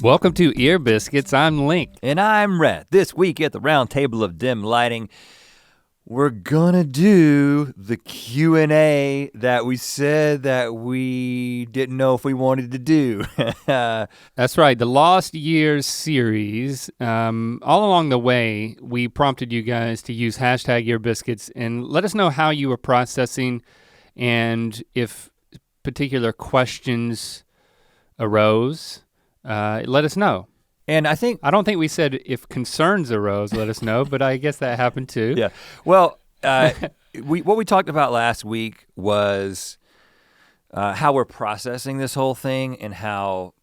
Welcome to Ear Biscuits, I'm Link. And I'm Rhett. This week at the Round Table of Dim Lighting, we're gonna do the Q&A that we said that we didn't know if we wanted to do. That's right, the Lost Years series. All along the way, we prompted you guys to use hashtag Ear Biscuits and let us know how you were processing and if particular questions arose. Let us know. And I don't think we said if concerns arose, let us know, but I guess that happened too. Yeah, well, what we talked about last week was how we're processing this whole thing and how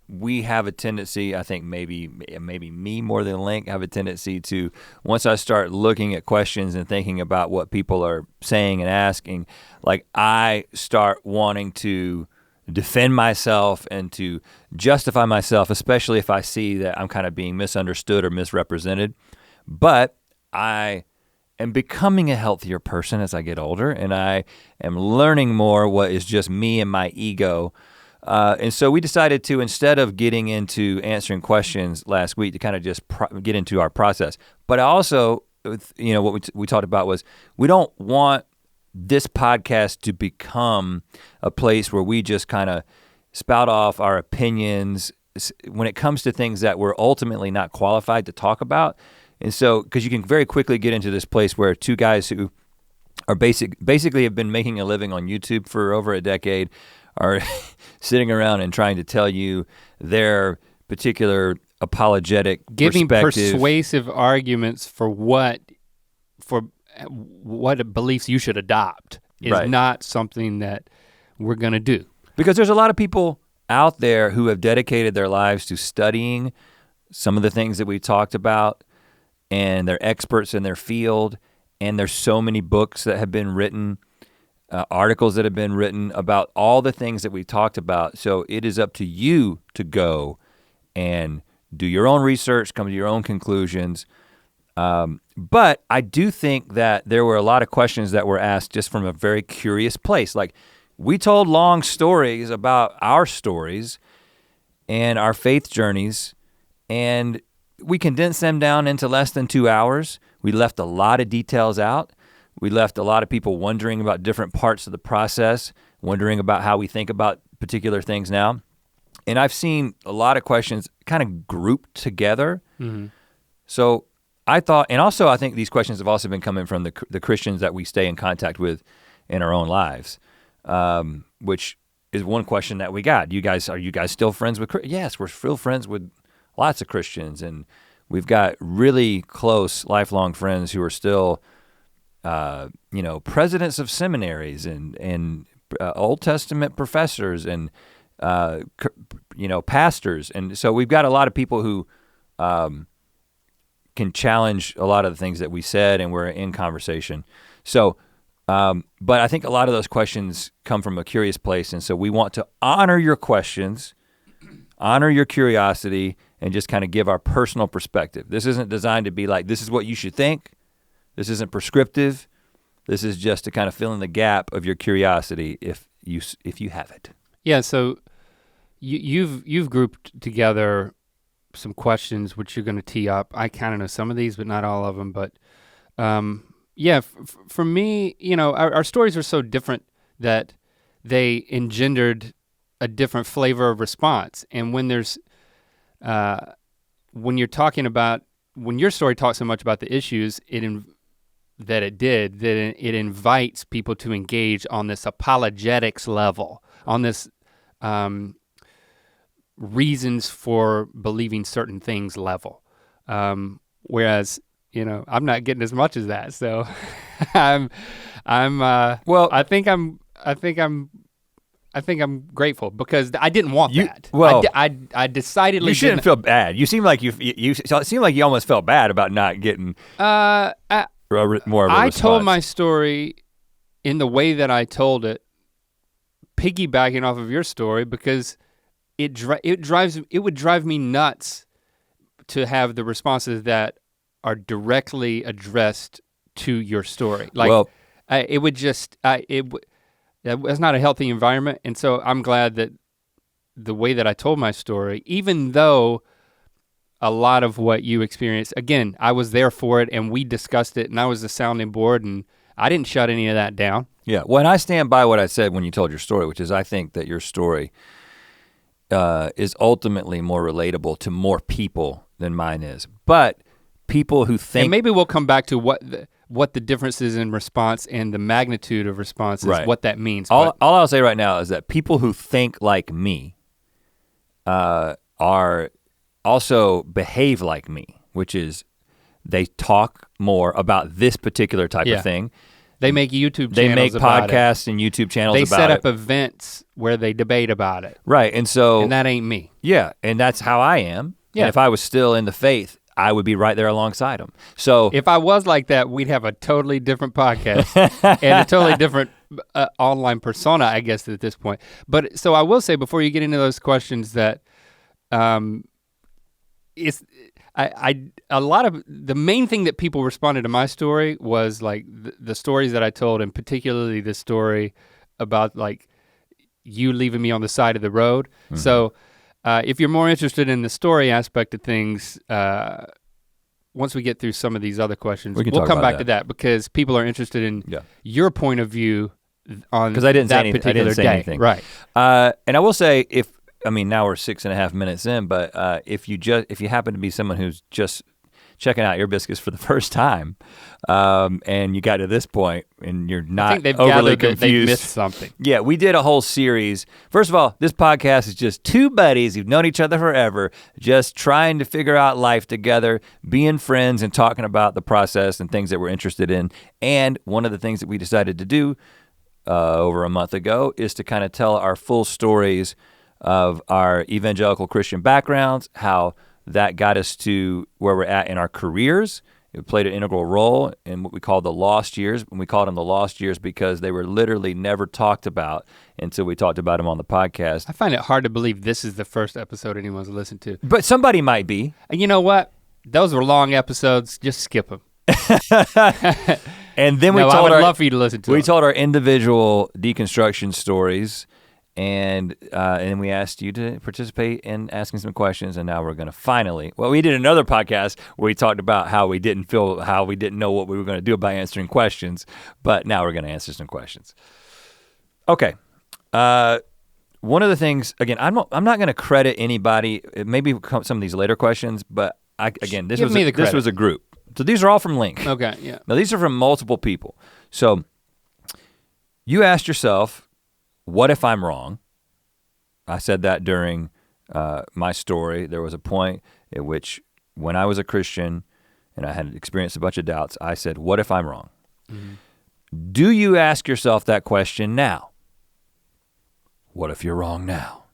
we have a tendency, I think maybe me more than Link, have a tendency to, once I start looking at questions and thinking about what people are saying and asking, like I start wanting to defend myself and to justify myself, especially if I see that I'm kind of being misunderstood or misrepresented. But I am becoming a healthier person as I get older, and I am learning more what is just me and my ego. And so we decided to, instead of getting into answering questions last week, to kind of just get into our process. But I also, what we talked about was we don't want this podcast to become a place where we just kind of spout off our opinions when it comes to things that we're ultimately not qualified to talk about. And so, because you can very quickly get into this place where two guys who are basically have been making a living on YouTube for over a decade are sitting around and trying to tell you their particular apologetic giving perspective. Persuasive arguments for what beliefs you should adopt is right. Not something that we're gonna do. Because there's a lot of people out there who have dedicated their lives to studying some of the things that we talked about, and they're experts in their field, and there's so many books that have been written, articles that have been written about all the things that we talked about. So it is up to you to go and do your own research, come to your own conclusions. But I do think that there were a lot of questions that were asked just from a very curious place. Like, we told long stories about our stories and our faith journeys, and we condensed them down into less than 2 hours. We left a lot of details out. We left a lot of people wondering about different parts of the process, wondering about how we think about particular things now. And I've seen a lot of questions kind of grouped together. Mm-hmm. So I thought, and also I think these questions have also been coming from the Christians that we stay in contact with in our own lives, which is one question that we got. Are you guys still friends with Christians? Yes, we're still friends with lots of Christians, and we've got really close lifelong friends who are still, presidents of seminaries and Old Testament professors and, pastors. And so we've got a lot of people who, can challenge a lot of the things that we said, and we're in conversation. So, but I think a lot of those questions come from a curious place, and so we want to honor your questions, honor your curiosity, and just kind of give our personal perspective. This isn't designed to be like, this is what you should think. This isn't prescriptive. This is just to kind of fill in the gap of your curiosity if you have it. Yeah, so you've grouped together some questions which you're gonna tee up. I kind of know some of these, but not all of them. But for me, our stories are so different that they engendered a different flavor of response. And when there's, when your story talks so much about the issues it invites people to engage on this apologetics level, on this reasons for believing certain things level. Whereas, I'm not getting as much as that. So I think I'm grateful because I didn't want that. Well, I decidedly you shouldn't feel bad. You seem like it seemed like you almost felt bad about not getting more of a response. I told my story in the way that I told it, piggybacking off of your story, because it would drive me nuts to have the responses that are directly addressed to your story. Like, well, it would just That's not a healthy environment. And so I'm glad that the way that I told my story, even though a lot of what you experienced, again, I was there for it and we discussed it and I was the sounding board and I didn't shut any of that down. Yeah, well, and I stand by what I said when you told your story, which is I think that your story is ultimately more relatable to more people than mine is. But people who think— and maybe we'll come back to what the difference is in response and the magnitude of responses, right. What that means. All I'll say right now is that people who think like me are also behave like me, which is they talk more about this particular type of thing. They make YouTube channels They make about podcasts and YouTube channels they about it. They set up events where they debate about it. Right, and so— and that ain't me. Yeah, and that's how I am. Yeah. And if I was still in the faith, I would be right there alongside them. So if I was like that, we'd have a totally different podcast and a totally different online persona, I guess, at this point. But so I will say before you get into those questions that it's a lot of the main thing that people responded to my story was like the stories that I told, and particularly the story about like you leaving me on the side of the road. Mm-hmm. So if you're more interested in the story aspect of things, once we get through some of these other questions, we'll come back to that because people are interested in your point of view on because I didn't that say particular day. Anything. Right. And I will say now we're 6.5 minutes in, but if you happen to be someone who's just checking out Ear Biscuits for the first time, and you got to this point and you're not overly confused, they missed something. Yeah, we did a whole series. First of all, this podcast is just two buddies who've known each other forever, just trying to figure out life together, being friends and talking about the process and things that we're interested in. And one of the things that we decided to do over a month ago is to kind of tell our full stories of our evangelical Christian backgrounds, how that got us to where we're at in our careers. It played an integral role in what we call the lost years. And we called them the lost years because they were literally never talked about until we talked about them on the podcast. I find it hard to believe this is the first episode anyone's listened to. But somebody might be. And you know what? Those were long episodes, just skip them. And then I would love for you to listen to them. We told our individual deconstruction stories, and we asked you to participate in asking some questions, and now we're gonna finally, we did another podcast where we talked about how we didn't know what we were gonna do by answering questions, but now we're gonna answer some questions. Okay, one of the things, again, I'm not gonna credit anybody, maybe some of these later questions, but this was a group. So these are all from Link. Okay, yeah. Now these are from multiple people. So you asked yourself, what if I'm wrong? I said that during my story. There was a point at which when I was a Christian and I had experienced a bunch of doubts, I said, what if I'm wrong? Mm-hmm. Do you ask yourself that question now? What if you're wrong now?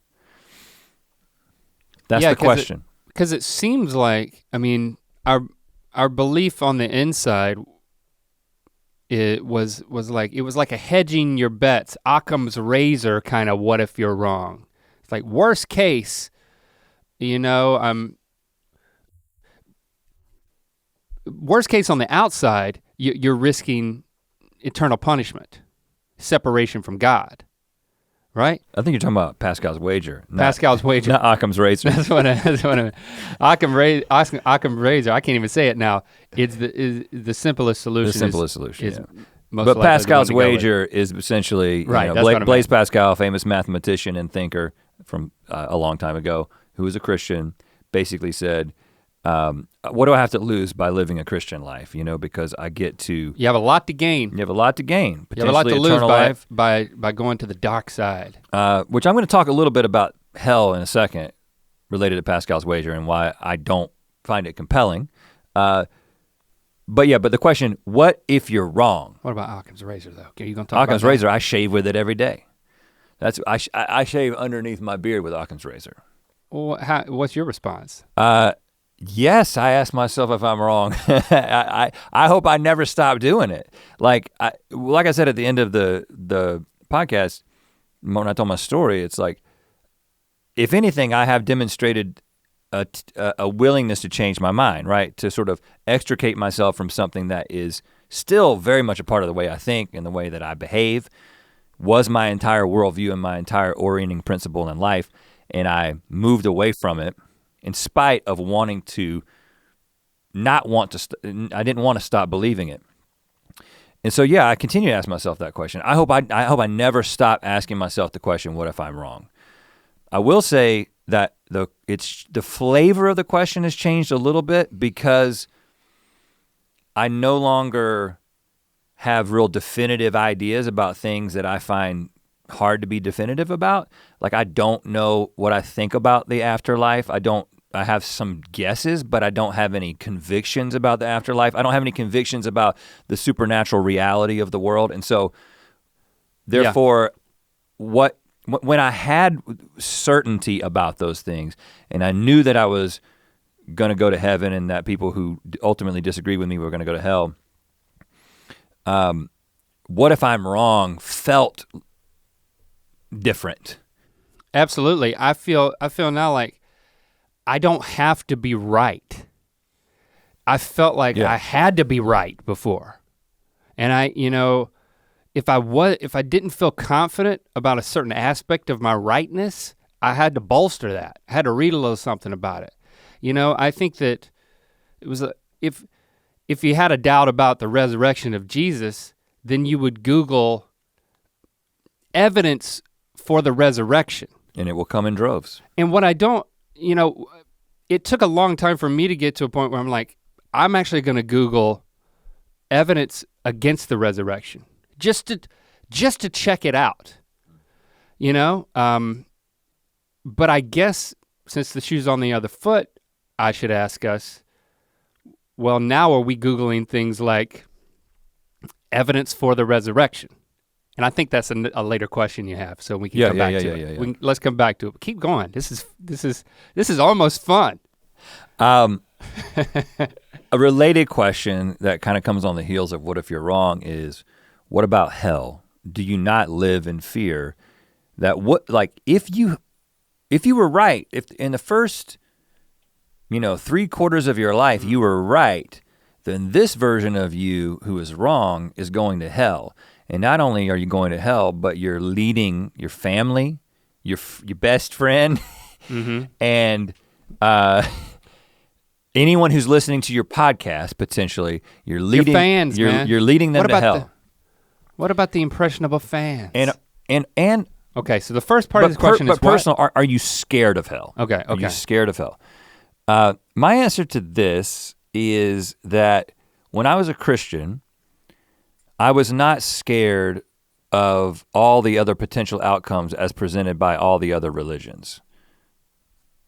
That's the question. Because it seems like, our belief on the inside, it was like a hedging your bets, Occam's razor kind of what if you're wrong. It's like worst case, worst case on the outside, you're risking eternal punishment, separation from God, right? I think you're talking about Pascal's wager. Pascal's wager. Not Occam's razor. That's what I mean. Occam's razor, I can't even say it now. It's the simplest solution. The simplest solution, yeah. But Pascal's wager is essentially, right, Blaise Pascal, famous mathematician and thinker from a long time ago, who was a Christian, basically said, what do I have to lose by living a Christian life? Because I get to— You have a lot to gain. You have a lot to gain. You have a lot to lose by going to the dark side. Which I'm gonna talk a little bit about hell in a second, related to Pascal's wager and why I don't find it compelling. But the question, what if you're wrong? What about Occam's razor though? Are you gonna talk Occam's about razor, I shave with it every day. I shave underneath my beard with Occam's razor. Well, what's your response? Yes, I ask myself if I'm wrong. I hope I never stop doing it. Like I said at the end of the podcast, when I told my story, it's like, if anything, I have demonstrated a willingness to change my mind, right? To sort of extricate myself from something that is still very much a part of the way I think and the way that I behave, was my entire worldview and my entire orienting principle in life, and I moved away from it in spite of wanting to not want to, I didn't want to stop believing it. And so yeah, I continue to ask myself that question. I hope I never stop asking myself the question, what if I'm wrong? I will say that the flavor of the question has changed a little bit because I no longer have real definitive ideas about things that I find hard to be definitive about. Like I don't know what I think about the afterlife. I have some guesses, but I don't have any convictions about the afterlife. I don't have any convictions about the supernatural reality of the world. And so therefore, when I had certainty about those things and I knew that I was gonna go to heaven and that people who ultimately disagree with me were gonna go to hell, what if I'm wrong felt different. Absolutely. I feel now like I don't have to be right. I felt like I had to be right before. And if I didn't feel confident about a certain aspect of my rightness, I had to bolster that. I had to read a little something about it. I think that it was if you had a doubt about the resurrection of Jesus, then you would Google evidence for the resurrection. And it will come in droves. And what I don't, it took a long time for me to get to a point where I'm like, I'm actually gonna Google evidence against the resurrection, just to check it out, But I guess since the shoe's on the other foot, I should ask us, well, now are we Googling things like evidence for the resurrection? And I think that's a later question you have, so we can come back to it. Yeah. Let's come back to it. Keep going. This is almost fun. A related question that kind of comes on the heels of what if you're wrong is, what about hell? Do you not live in fear that if you were right, if in the first 3/4 of your life you were right, then this version of you who is wrong is going to hell. And not only are you going to hell, but you're leading your family, your best friend, and anyone who's listening to your podcast potentially. You're leading your fans, man. You're leading them to hell. What about the impressionable fans? And okay, so the first part of this question is personal. Are you scared of hell? Okay. Are you scared of hell? My answer to this is that when I was a Christian, I was not scared of all the other potential outcomes as presented by all the other religions,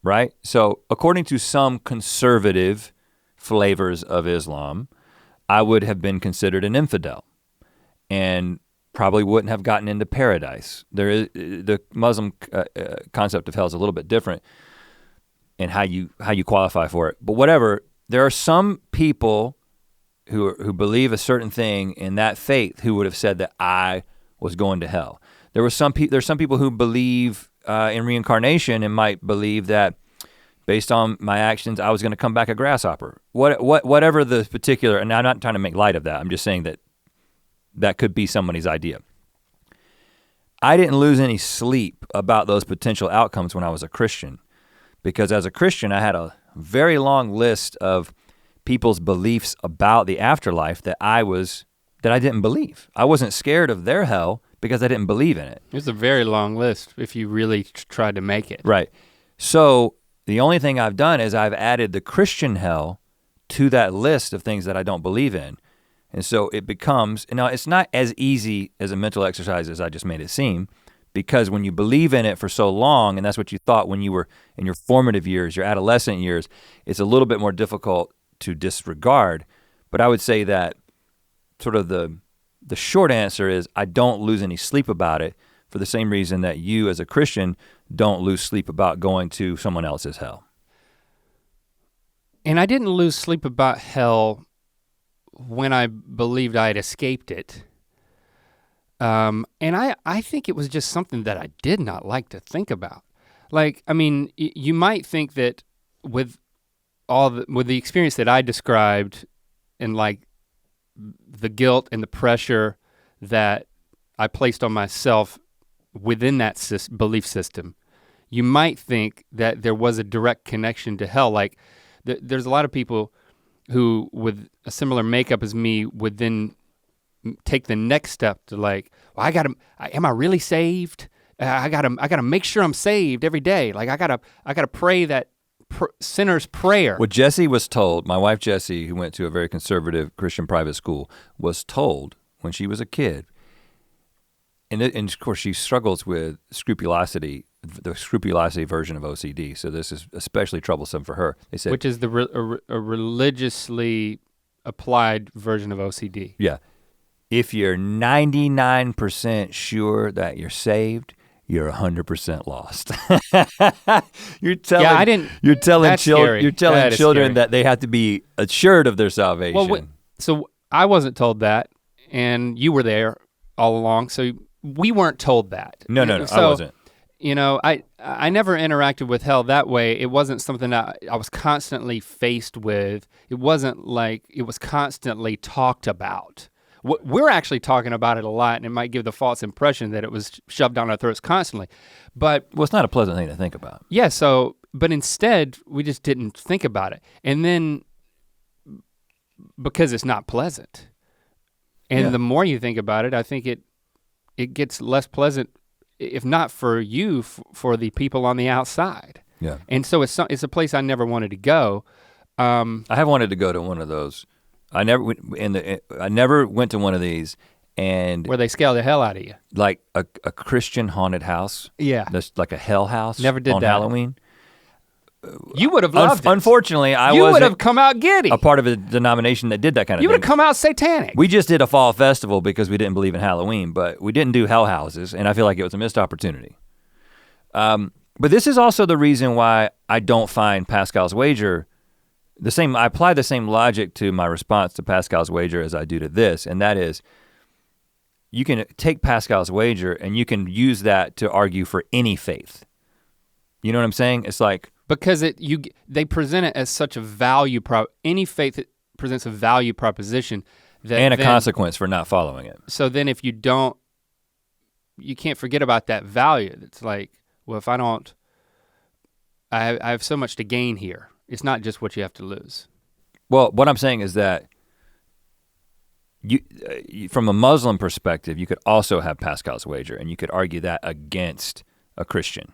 right? So according to some conservative flavors of Islam, I would have been considered an infidel and probably wouldn't have gotten into paradise. The Muslim concept of hell is a little bit different in how you qualify for it. But whatever, there are some people who believe a certain thing in that faith who would have said that I was going to hell. There's some people who believe in reincarnation and might believe that based on my actions, I was gonna come back a grasshopper. Whatever the particular, and I'm not trying to make light of that, I'm just saying that could be somebody's idea. I didn't lose any sleep about those potential outcomes when I was a Christian, because as a Christian, I had a very long list of people's beliefs about the afterlife that I didn't believe. I wasn't scared of their hell because I didn't believe in it. It's a very long list if you really tried to make it. Right. So the only thing I've done is I've added the Christian hell to that list of things that I don't believe in. And so it becomes, now it's not as easy as a mental exercise as I just made it seem, because when you believe in it for so long, and that's what you thought when you were in your formative years, your adolescent years, it's a little bit more difficult to disregard. But I would say that sort of the short answer is I don't lose any sleep about it for the same reason that you as a Christian don't lose sleep about going to someone else's hell. And I didn't lose sleep about hell when I believed I had escaped it. And I think it was just something that I did not like to think about. Like, I mean, you might think that with the experience that I described and like the guilt and the pressure that I placed on myself within that belief system, you might think that there was a direct connection to hell. Like there's a lot of people who with a similar makeup as me would then take the next step to like, well, am I really saved? I gotta make sure I'm saved every day. Like I gotta pray that sinner's prayer. Well, Jessie was told, my wife Jessie, who went to a very conservative Christian private school, was told when she was a kid, and of course she struggles with scrupulosity, the scrupulosity version of OCD, so this is especially troublesome for her. They said, which is a religiously applied version of OCD. Yeah, if you're 99% sure that you're saved, you're 100% lost. You're telling children that they have to be assured of their salvation. Well, so I wasn't told that, and you were there all along, so we weren't told that. No, so, I wasn't. You know, I never interacted with hell that way. It wasn't something that I was constantly faced with. It wasn't like it was constantly talked about. We're actually talking about it a lot, and it might give the false impression that it was shoved down our throats constantly. But well, it's not a pleasant thing to think about. Yeah, but instead we just didn't think about it. And then because it's not pleasant. And the more you think about it, I think it gets less pleasant, if not for you, for the people on the outside. Yeah. And so it's a place I never wanted to go. I have wanted to go to one of those. I never went to one of these, and where they scare the hell out of you. Like a Christian haunted house. Yeah. That's like a hell house. Never did on that. Halloween. You would have loved it. Unfortunately, you would have come out giddy. A part of a denomination that did that kind of thing. You would have come out satanic. We just did a fall festival because we didn't believe in Halloween, but we didn't do hell houses, and I feel like it was a missed opportunity. But this is also the reason why I don't find Pascal's wager I apply the same logic to my response to Pascal's wager as I do to this, and that is, you can take Pascal's wager and you can use that to argue for any faith. You know what I'm saying? It's like, because they present it as such a value any faith that presents a value proposition that and a consequence for not following it. So then if you don't, you can't forget about that value. It's like, well, if I don't, I have so much to gain here. It's not just what you have to lose. Well, what I'm saying is that from a Muslim perspective, you could also have Pascal's wager, and you could argue that against a Christian.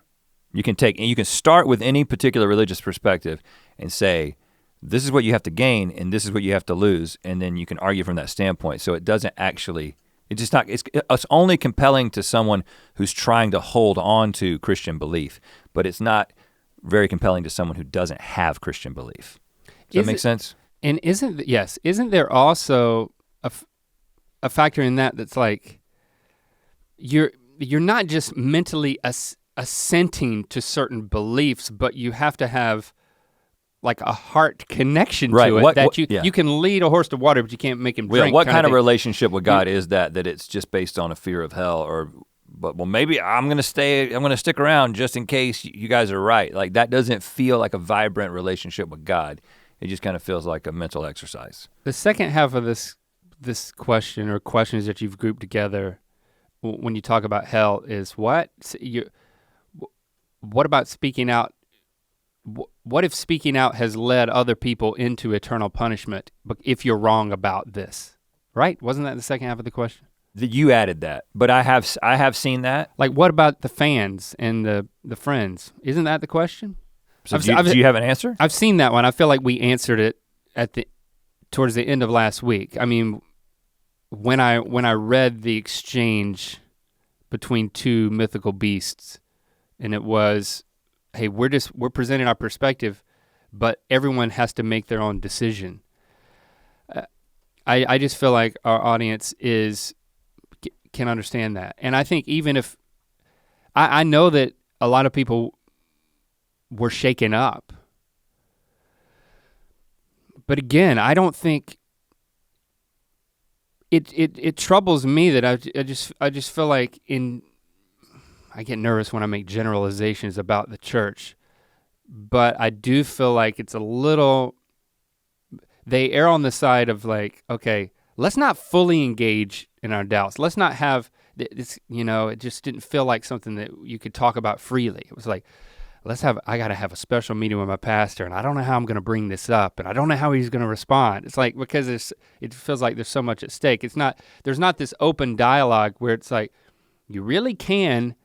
You can start with any particular religious perspective and say, this is what you have to gain and this is what you have to lose, and then you can argue from that standpoint. So it doesn't actually, it's only compelling to someone who's trying to hold on to Christian belief, but it's not very compelling to someone who doesn't have Christian belief. Does that make sense? And isn't there also a factor in that's like, you're not just mentally assenting to certain beliefs, but you have to have like a heart connection to it. You can lead a horse to water, but you can't make him drink. What kind of relationship with God is that it's just based on a fear of hell, but maybe I'm gonna stick around just in case you guys are right. Like that doesn't feel like a vibrant relationship with God. It just kind of feels like a mental exercise. The second half of this question, or questions that you've grouped together when you talk about hell, is what about speaking out? What if speaking out has led other people into eternal punishment if you're wrong about this? Right? Wasn't that the second half of the question? You added that, but I have seen that. Like, what about the fans and the friends? Isn't that the question? So do you have an answer? I've seen that one. I feel like we answered it towards the end of last week. I mean, when I read the exchange between two mythical beasts, and it was, hey, we're presenting our perspective, but everyone has to make their own decision. I just feel like our audience can understand that. And I think even if, I know that a lot of people were shaken up. But again, I don't think, it troubles me that I just feel like I get nervous when I make generalizations about the church, but I do feel like it's a little, they err on the side of like, okay, let's not fully engage in our doubts. Let's not have it's, it just didn't feel like something that you could talk about freely. It was like, I gotta have a special meeting with my pastor, and I don't know how I'm gonna bring this up, and I don't know how he's gonna respond. It's like, because it feels like there's so much at stake. There's not this open dialogue where it's like, you really can,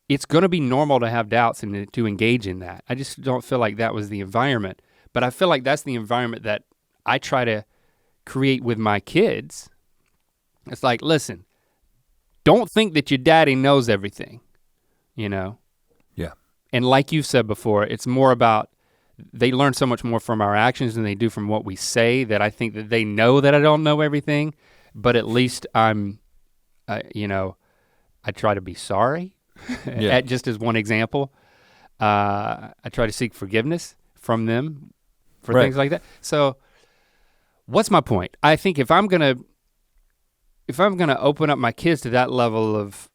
it's gonna be normal to have doubts and to engage in that. I just don't feel like that was the environment, but I feel like that's the environment that I try to create with my kids. It's like, listen, don't think that your daddy knows everything, Yeah. And like you've said before, it's more about, they learn so much more from our actions than they do from what we say, that I think that they know that I don't know everything, but at least I try to be sorry, just as one example. I try to seek forgiveness from them for things like that. So what's my point? I think if I'm gonna open up my kids to that level of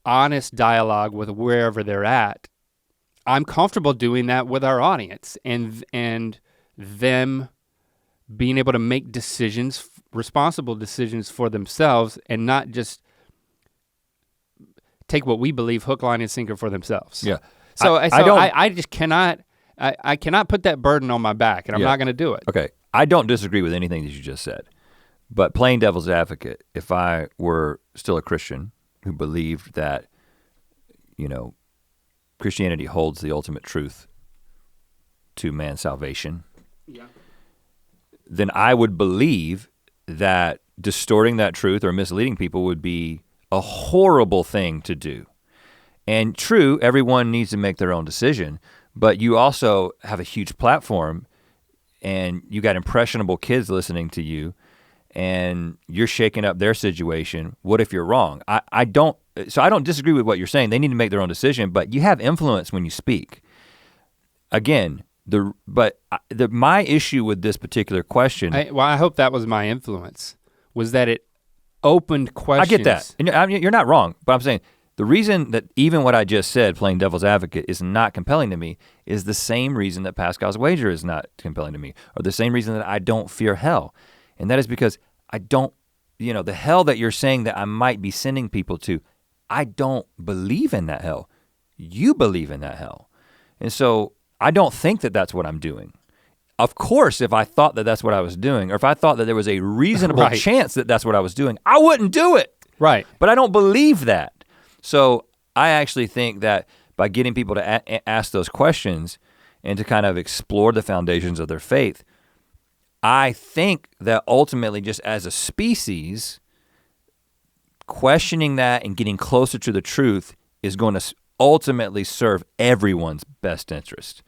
honest dialogue with wherever they're at, I'm comfortable doing that with our audience and them being able to make decisions, responsible decisions for themselves, and not just take what we believe hook, line, and sinker for themselves. Yeah. I just cannot, I cannot put that burden on my back, and I'm not gonna do it. Okay, I don't disagree with anything that you just said, but playing devil's advocate, if I were still a Christian who believed that, Christianity holds the ultimate truth to man's salvation, then I would believe that distorting that truth or misleading people would be a horrible thing to do. And true, everyone needs to make their own decision, but you also have a huge platform and you got impressionable kids listening to you and you're shaking up their situation. What if you're wrong? I don't disagree with what you're saying. They need to make their own decision, but you have influence when you speak. Again, my issue with this particular question. I hope that was my influence, was that it opened questions. I get that, and you're not wrong, but I'm saying the reason that even what I just said, playing devil's advocate, is not compelling to me is the same reason that Pascal's wager is not compelling to me, or the same reason that I don't fear hell. And that is because I don't, the hell that you're saying that I might be sending people to, I don't believe in that hell. You believe in that hell. And so I don't think that that's what I'm doing. Of course, if I thought that that's what I was doing, or if I thought that there was a reasonable chance that that's what I was doing, I wouldn't do it. Right. But I don't believe that. So I actually think that by getting people to ask those questions and to kind of explore the foundations of their faith, I think that ultimately, just as a species, questioning that and getting closer to the truth is going to ultimately serve everyone's best interest.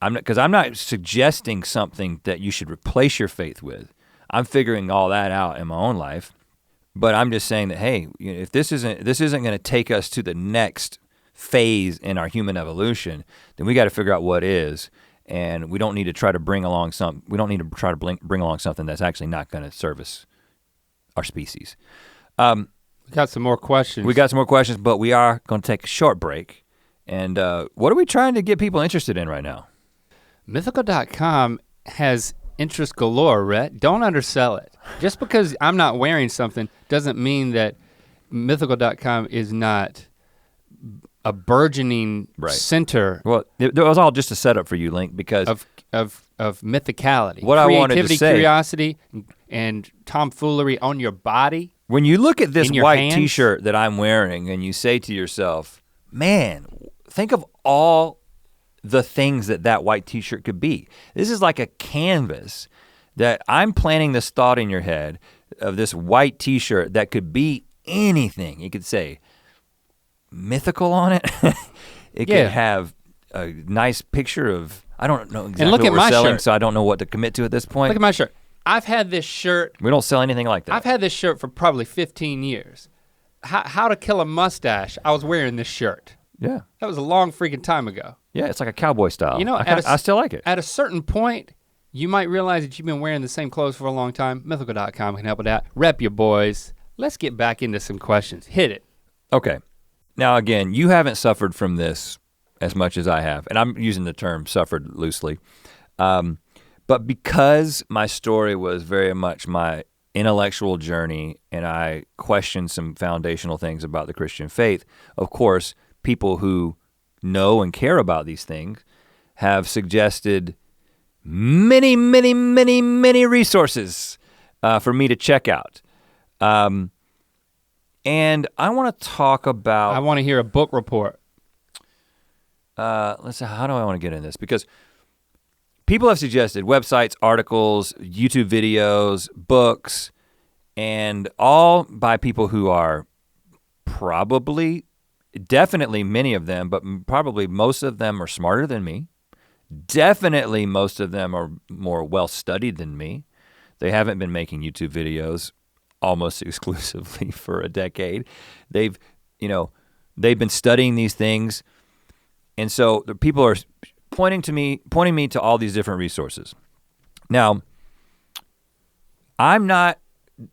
Because I'm not suggesting something that you should replace your faith with. I'm figuring all that out in my own life, but I'm just saying that, hey, if this isn't going to take us to the next phase in our human evolution, then we got to figure out what is. And we don't need to try to bring along something that's actually not going to service our species. We got some more questions. But we are going to take a short break. And what are we trying to get people interested in right now? Mythical.com has interest galore, Rhett. Don't undersell it. Just because I'm not wearing something doesn't mean that Mythical.com is not a burgeoning center. Well, it was all just a setup for you, Link, because of mythicality. What I wanted to say, curiosity, and tomfoolery on your body. When you look at this white hands, t-shirt that I'm wearing and you say to yourself, man, think of all the things that white t-shirt could be. This is like a canvas that I'm planting this thought in your head of this white t-shirt that could be anything. You could say mythical on it. It could have a nice picture of, I don't know exactly what we're selling, shirt. So I don't know what to commit to at this point. Look at my shirt. I've had this shirt. We don't sell anything like that. I've had this shirt for probably 15 years. How to Kill a Mustache, I was wearing this shirt. Yeah. That was a long freaking time ago. Yeah, it's like a cowboy style. I still like it. At a certain point, you might realize that you've been wearing the same clothes for a long time. Mythical.com can help with that. Rep your boys. Let's get back into some questions. Hit it. Okay. Now again, you haven't suffered from this as much as I have, and I'm using the term suffered loosely. But because my story was very much my intellectual journey and I questioned some foundational things about the Christian faith, of course, people who know and care about these things have suggested many, many, many, many resources for me to check out. And I want to talk about— I want to hear a book report. Let's see, how do I want to get in this? Because people have suggested websites, articles, YouTube videos, books, and all by people who are probably, definitely many of them, but probably most of them are smarter than me. Definitely most of them are more well-studied than me. They haven't been making YouTube videos almost exclusively for a decade. They've been studying these things. And so the people are pointing me to all these different resources. Now, I'm not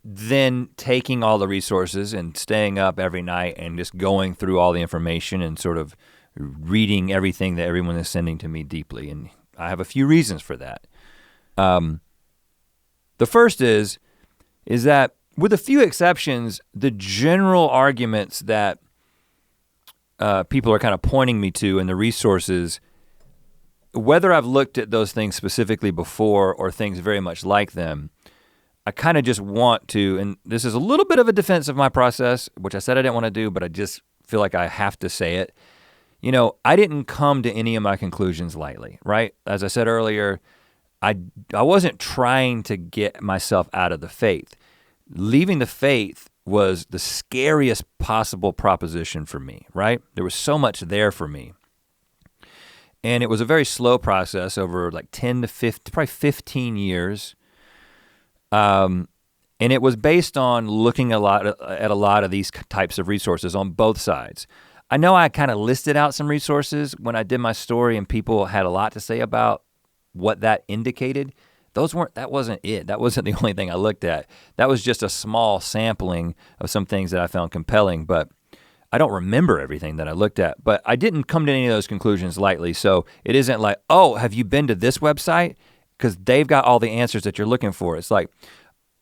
then taking all the resources and staying up every night and just going through all the information and sort of reading everything that everyone is sending to me deeply. And I have a few reasons for that. The first is that with a few exceptions, the general arguments that people are kind of pointing me to in the resources, whether I've looked at those things specifically before or things very much like them, I kind of just want to, and this is a little bit of a defense of my process, which I said I didn't want to do, but I just feel like I have to say it. I didn't come to any of my conclusions lightly, right? As I said earlier, I wasn't trying to get myself out of the faith. Leaving the faith was the scariest possible proposition for me, right? There was so much there for me. And it was a very slow process over like 10 to 15, probably 15 years. And it was based on looking at a lot of these types of resources on both sides. I know I kind of listed out some resources when I did my story and people had a lot to say about what that indicated. That wasn't it. That wasn't the only thing I looked at. That was just a small sampling of some things that I found compelling, but I don't remember everything that I looked at. But I didn't come to any of those conclusions lightly, so it isn't like, oh, have you been to this website? Because they've got all the answers that you're looking for. It's like,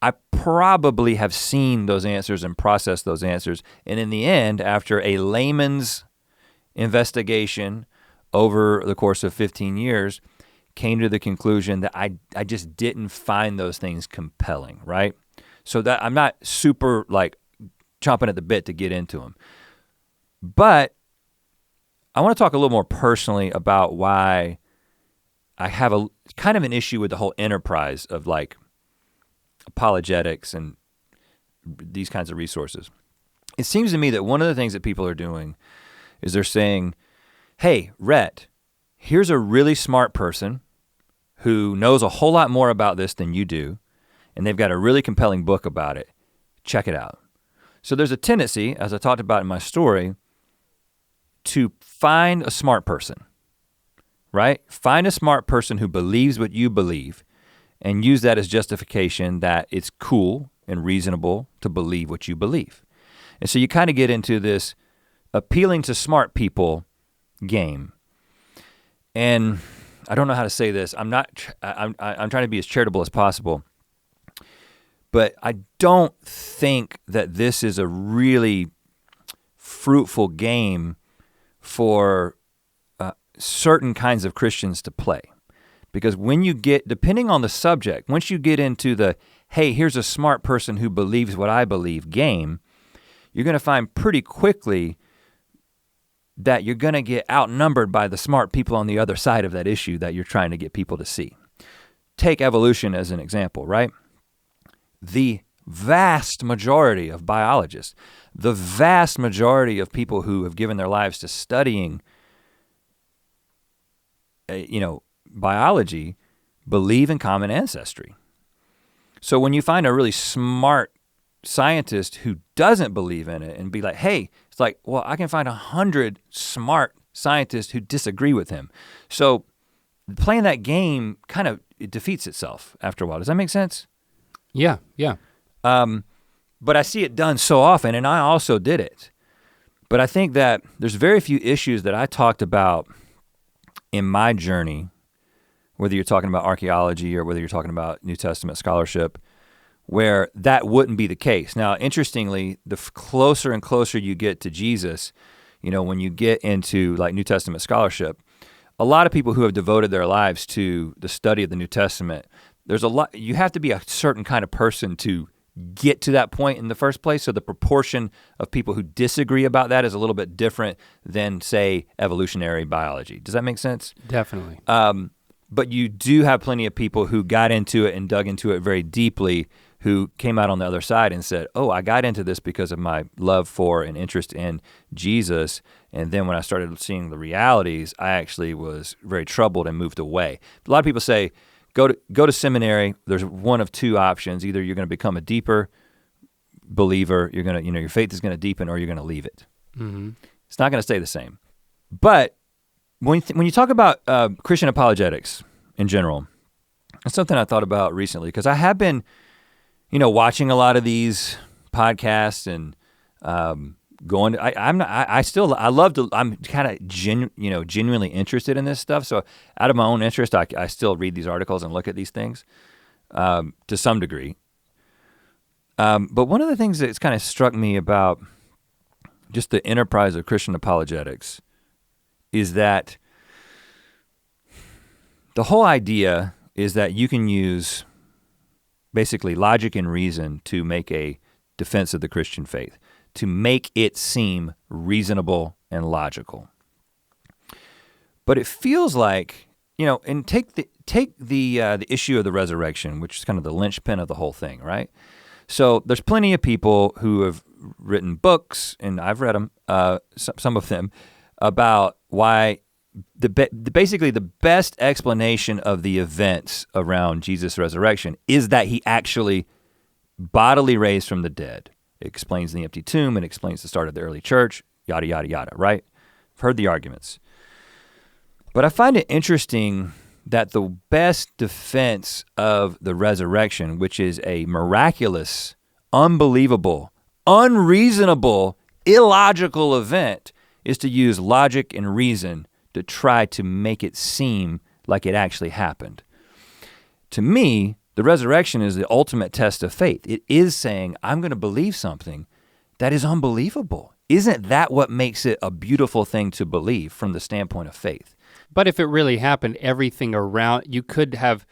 I probably have seen those answers and processed those answers. And in the end, after a layman's investigation over the course of 15 years, came to the conclusion that I just didn't find those things compelling, right? So that I'm not super like chomping at the bit to get into them. But I want to talk a little more personally about why I have a kind of an issue with the whole enterprise of like apologetics and these kinds of resources. It seems to me that one of the things that people are doing is they're saying, hey, Rhett, here's a really smart person who knows a whole lot more about this than you do, and they've got a really compelling book about it. Check it out. So there's a tendency, as I talked about in my story, to find a smart person, right? Find a smart person who believes what you believe and use that as justification that it's cool and reasonable to believe what you believe. And so you kind of get into this appealing to smart people game. And I don't know how to say this. I'm trying to be as charitable as possible. But I don't think that this is a really fruitful game for certain kinds of Christians to play. Because when you get, depending on the subject, once you get into the, hey, here's a smart person who believes what I believe game, you're gonna find pretty quickly that you're gonna get outnumbered by the smart people on the other side of that issue that you're trying to get people to see. Take evolution as an example, right? The vast majority of biologists, the vast majority of people who have given their lives to studying, biology, believe in common ancestry. So when you find a really smart scientist who doesn't believe in it and be like, hey, it's like, well, I can find 100 smart scientists who disagree with him. So playing that game kind of, it defeats itself after a while. Does that make sense? Yeah. But I see it done so often, and I also did it. But I think that there's very few issues that I talked about in my journey, whether you're talking about archaeology or whether you're talking about New Testament scholarship, where that wouldn't be the case. Now, interestingly, the closer and closer you get to Jesus, when you get into like New Testament scholarship, a lot of people who have devoted their lives to the study of the New Testament, you have to be a certain kind of person to get to that point in the first place. So the proportion of people who disagree about that is a little bit different than, say, evolutionary biology. Does that make sense? Definitely. But you do have plenty of people who got into it and dug into it very deeply, who came out on the other side and said, oh, I got into this because of my love for and interest in Jesus. And then when I started seeing the realities, I actually was very troubled and moved away. A lot of people say, go to seminary. There's one of two options. Either you're gonna become a deeper believer, your faith is gonna deepen, or you're gonna leave it. Mm-hmm. It's not gonna stay the same. But when you talk about Christian apologetics in general, it's something I thought about recently, because I have been watching a lot of these podcasts and going. I'm kind of genuinely interested in this stuff. So out of my own interest, I still read these articles and look at these things to some degree. But one of the things that's kind of struck me about just the enterprise of Christian apologetics is that the whole idea is that you can use basically logic and reason to make a defense of the Christian faith, to make it seem reasonable and logical. But it feels like, and take the issue of the resurrection, which is kind of the linchpin of the whole thing, right? So there's plenty of people who have written books, and I've read them, some of them, about why basically the best explanation of the events around Jesus' resurrection is that he actually bodily raised from the dead. It explains the empty tomb, it explains the start of the early church, yada, yada, yada, right? I've heard the arguments. But I find it interesting that the best defense of the resurrection, which is a miraculous, unbelievable, unreasonable, illogical event, is to use logic and reason to try to make it seem like it actually happened. To me, the resurrection is the ultimate test of faith. It is saying, I'm gonna believe something that is unbelievable. Isn't that what makes it a beautiful thing to believe from the standpoint of faith? But if it really happened, everything around, you could have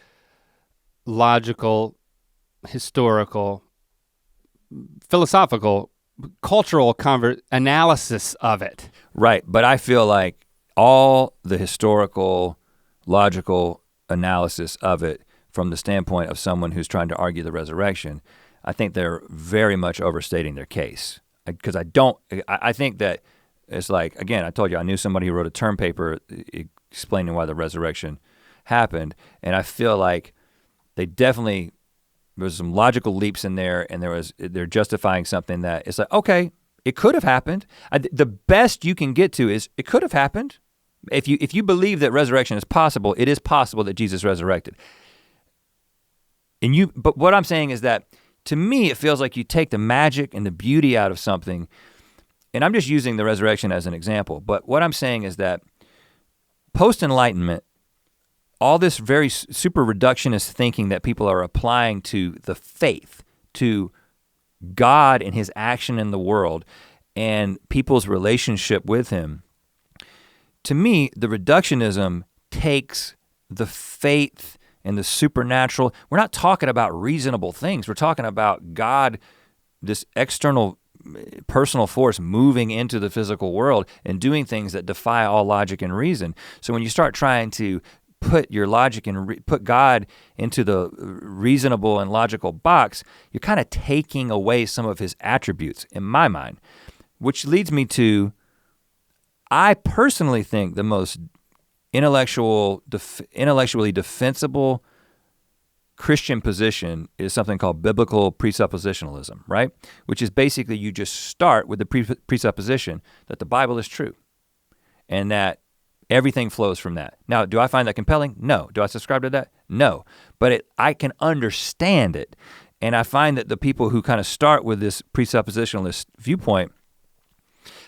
logical, historical, philosophical, cultural analysis of it. Right, but I feel like all the historical, logical analysis of it from the standpoint of someone who's trying to argue the resurrection, I think they're very much overstating their case. Because I think that it's like, again, I told you, I knew somebody who wrote a term paper explaining why the resurrection happened, and I feel like there's some logical leaps in there, and they're justifying something that it's like, okay, it could have happened. The best you can get to is it could have happened. If you believe that resurrection is possible, it is possible that Jesus resurrected. But what I'm saying is that to me, it feels like you take the magic and the beauty out of something, and I'm just using the resurrection as an example, but what I'm saying is that post-Enlightenment, all this very super reductionist thinking that people are applying to the faith, to God and his action in the world and people's relationship with him, to me, the reductionism takes the faith and the supernatural. We're not talking about reasonable things. We're talking about God, this external personal force moving into the physical world and doing things that defy all logic and reason. So when you start trying to put your logic and put God into the reasonable and logical box, you're kind of taking away some of his attributes in my mind, which leads me to, I personally think the most intellectually defensible Christian position is something called biblical presuppositionalism, right? Which is basically you just start with the presupposition that the Bible is true and that everything flows from that. Now, do I find that compelling? No. Do I subscribe to that? No. But I can understand it. And I find that the people who kind of start with this presuppositionalist viewpoint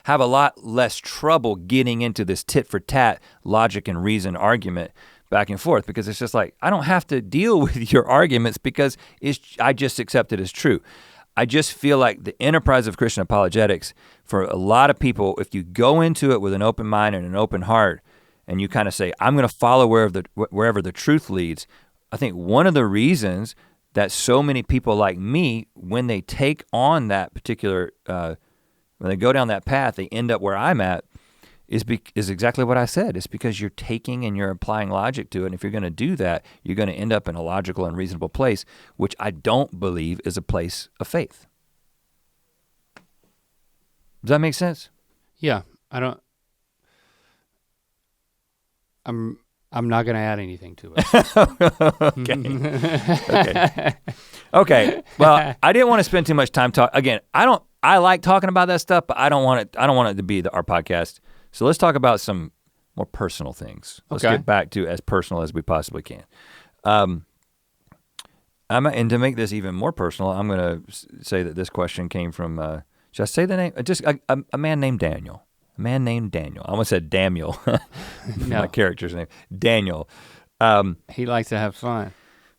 have a lot less trouble getting into this tit for tat logic and reason argument, back and forth because it's just like, I don't have to deal with your arguments because I just accept it as true. I just feel like the enterprise of Christian apologetics, for a lot of people, if you go into it with an open mind and an open heart, and you kind of say, I'm gonna follow wherever the truth leads, I think one of the reasons that so many people like me, when they take on that particular, when they go down that path, they end up where I'm at, is exactly what I said. It's because you're taking and you're applying logic to it, and if you're gonna do that, you're gonna end up in a logical and reasonable place, which I don't believe is a place of faith. Does that make sense? Yeah, I'm not gonna add anything to it. Okay. Well, I didn't want to spend too much time talking. Again, I like talking about that stuff, but I don't want it to be our podcast. So let's talk about some more personal things. Let's get back to as personal as we possibly can. And to make this even more personal, I'm gonna say that this question came from, should I say the name? Just a man named Daniel. A man named Daniel. I almost said Daniel. No. My character's name, Daniel. He likes to have fun.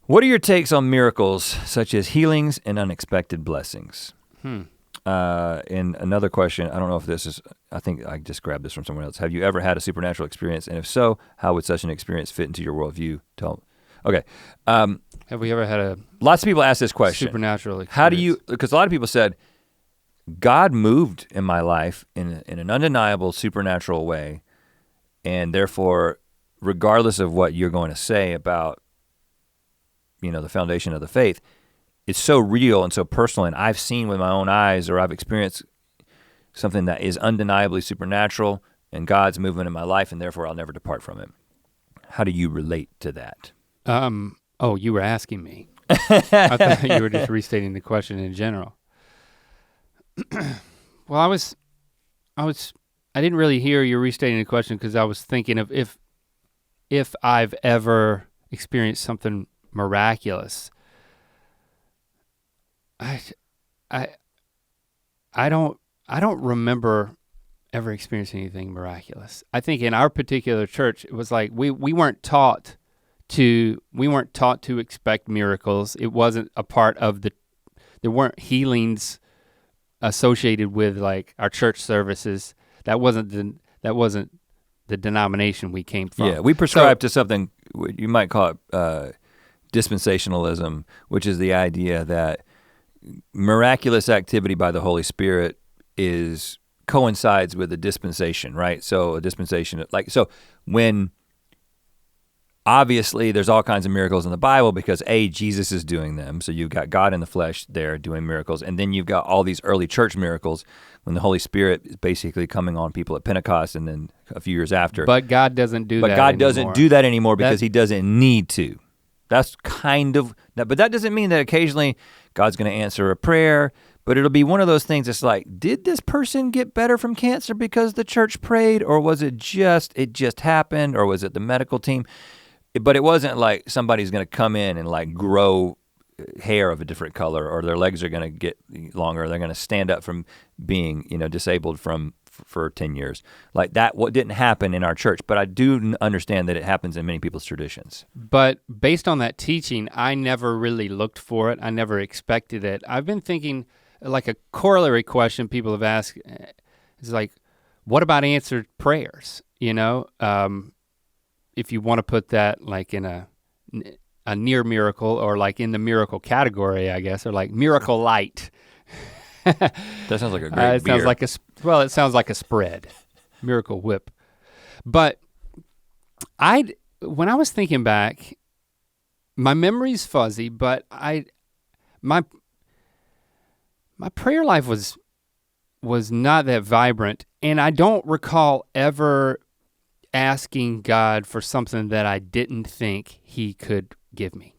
What are your takes on miracles such as healings and unexpected blessings? And another question, I don't know if this is, I think I just grabbed this from someone else. Have you ever had a supernatural experience? And if so, how would such an experience fit into your worldview? Okay. Have we ever had lots of people ask this question. Supernatural experience. How do you, because a lot of people said, God moved in my life in an undeniable supernatural way, and therefore, regardless of what you're going to say about, the foundation of the faith, it's so real and so personal, and I've seen with my own eyes, or I've experienced something that is undeniably supernatural, and God's movement in my life, and therefore I'll never depart from it. How do you relate to that? Oh, you were asking me. I thought you were just restating the question in general. Well, I didn't really hear you restating the question because I was thinking of if I've ever experienced something miraculous. I don't remember ever experiencing anything miraculous. I think in our particular church, it was like we weren't taught to expect miracles. It wasn't a part of there weren't healings associated with like our church services. That wasn't the denomination we came from. Yeah, we prescribe to something you might call it dispensationalism, which is the idea that miraculous activity by the Holy Spirit coincides with a dispensation, right? So a dispensation, when obviously there's all kinds of miracles in the Bible because Jesus is doing them. So you've got God in the flesh there doing miracles. And then you've got all these early church miracles when the Holy Spirit is basically coming on people at Pentecost and then a few years after. But God doesn't do that anymore. But God doesn't do that anymore because he doesn't need to. That's but that doesn't mean that occasionally God's gonna answer a prayer, but it'll be one of those things that's like, did this person get better from cancer because the church prayed, or was it just happened, or was it the medical team? But it wasn't like somebody's gonna come in and like grow hair of a different color, or their legs are gonna get longer, or they're gonna stand up from being, disabled for 10 years. Like that, what didn't happen in our church, but I do understand that it happens in many people's traditions. But based on that teaching, I never really looked for it. I never expected it. I've been thinking, like a corollary question people have asked is like, what about answered prayers? If you want to put that like in a near miracle, or like in the miracle category, I guess, or like miracle light. That sounds like a great it sounds like it sounds like a spread, Miracle Whip. But when I was thinking back, my memory's fuzzy, but my prayer life was not that vibrant, and I don't recall ever asking God for something that I didn't think he could give me.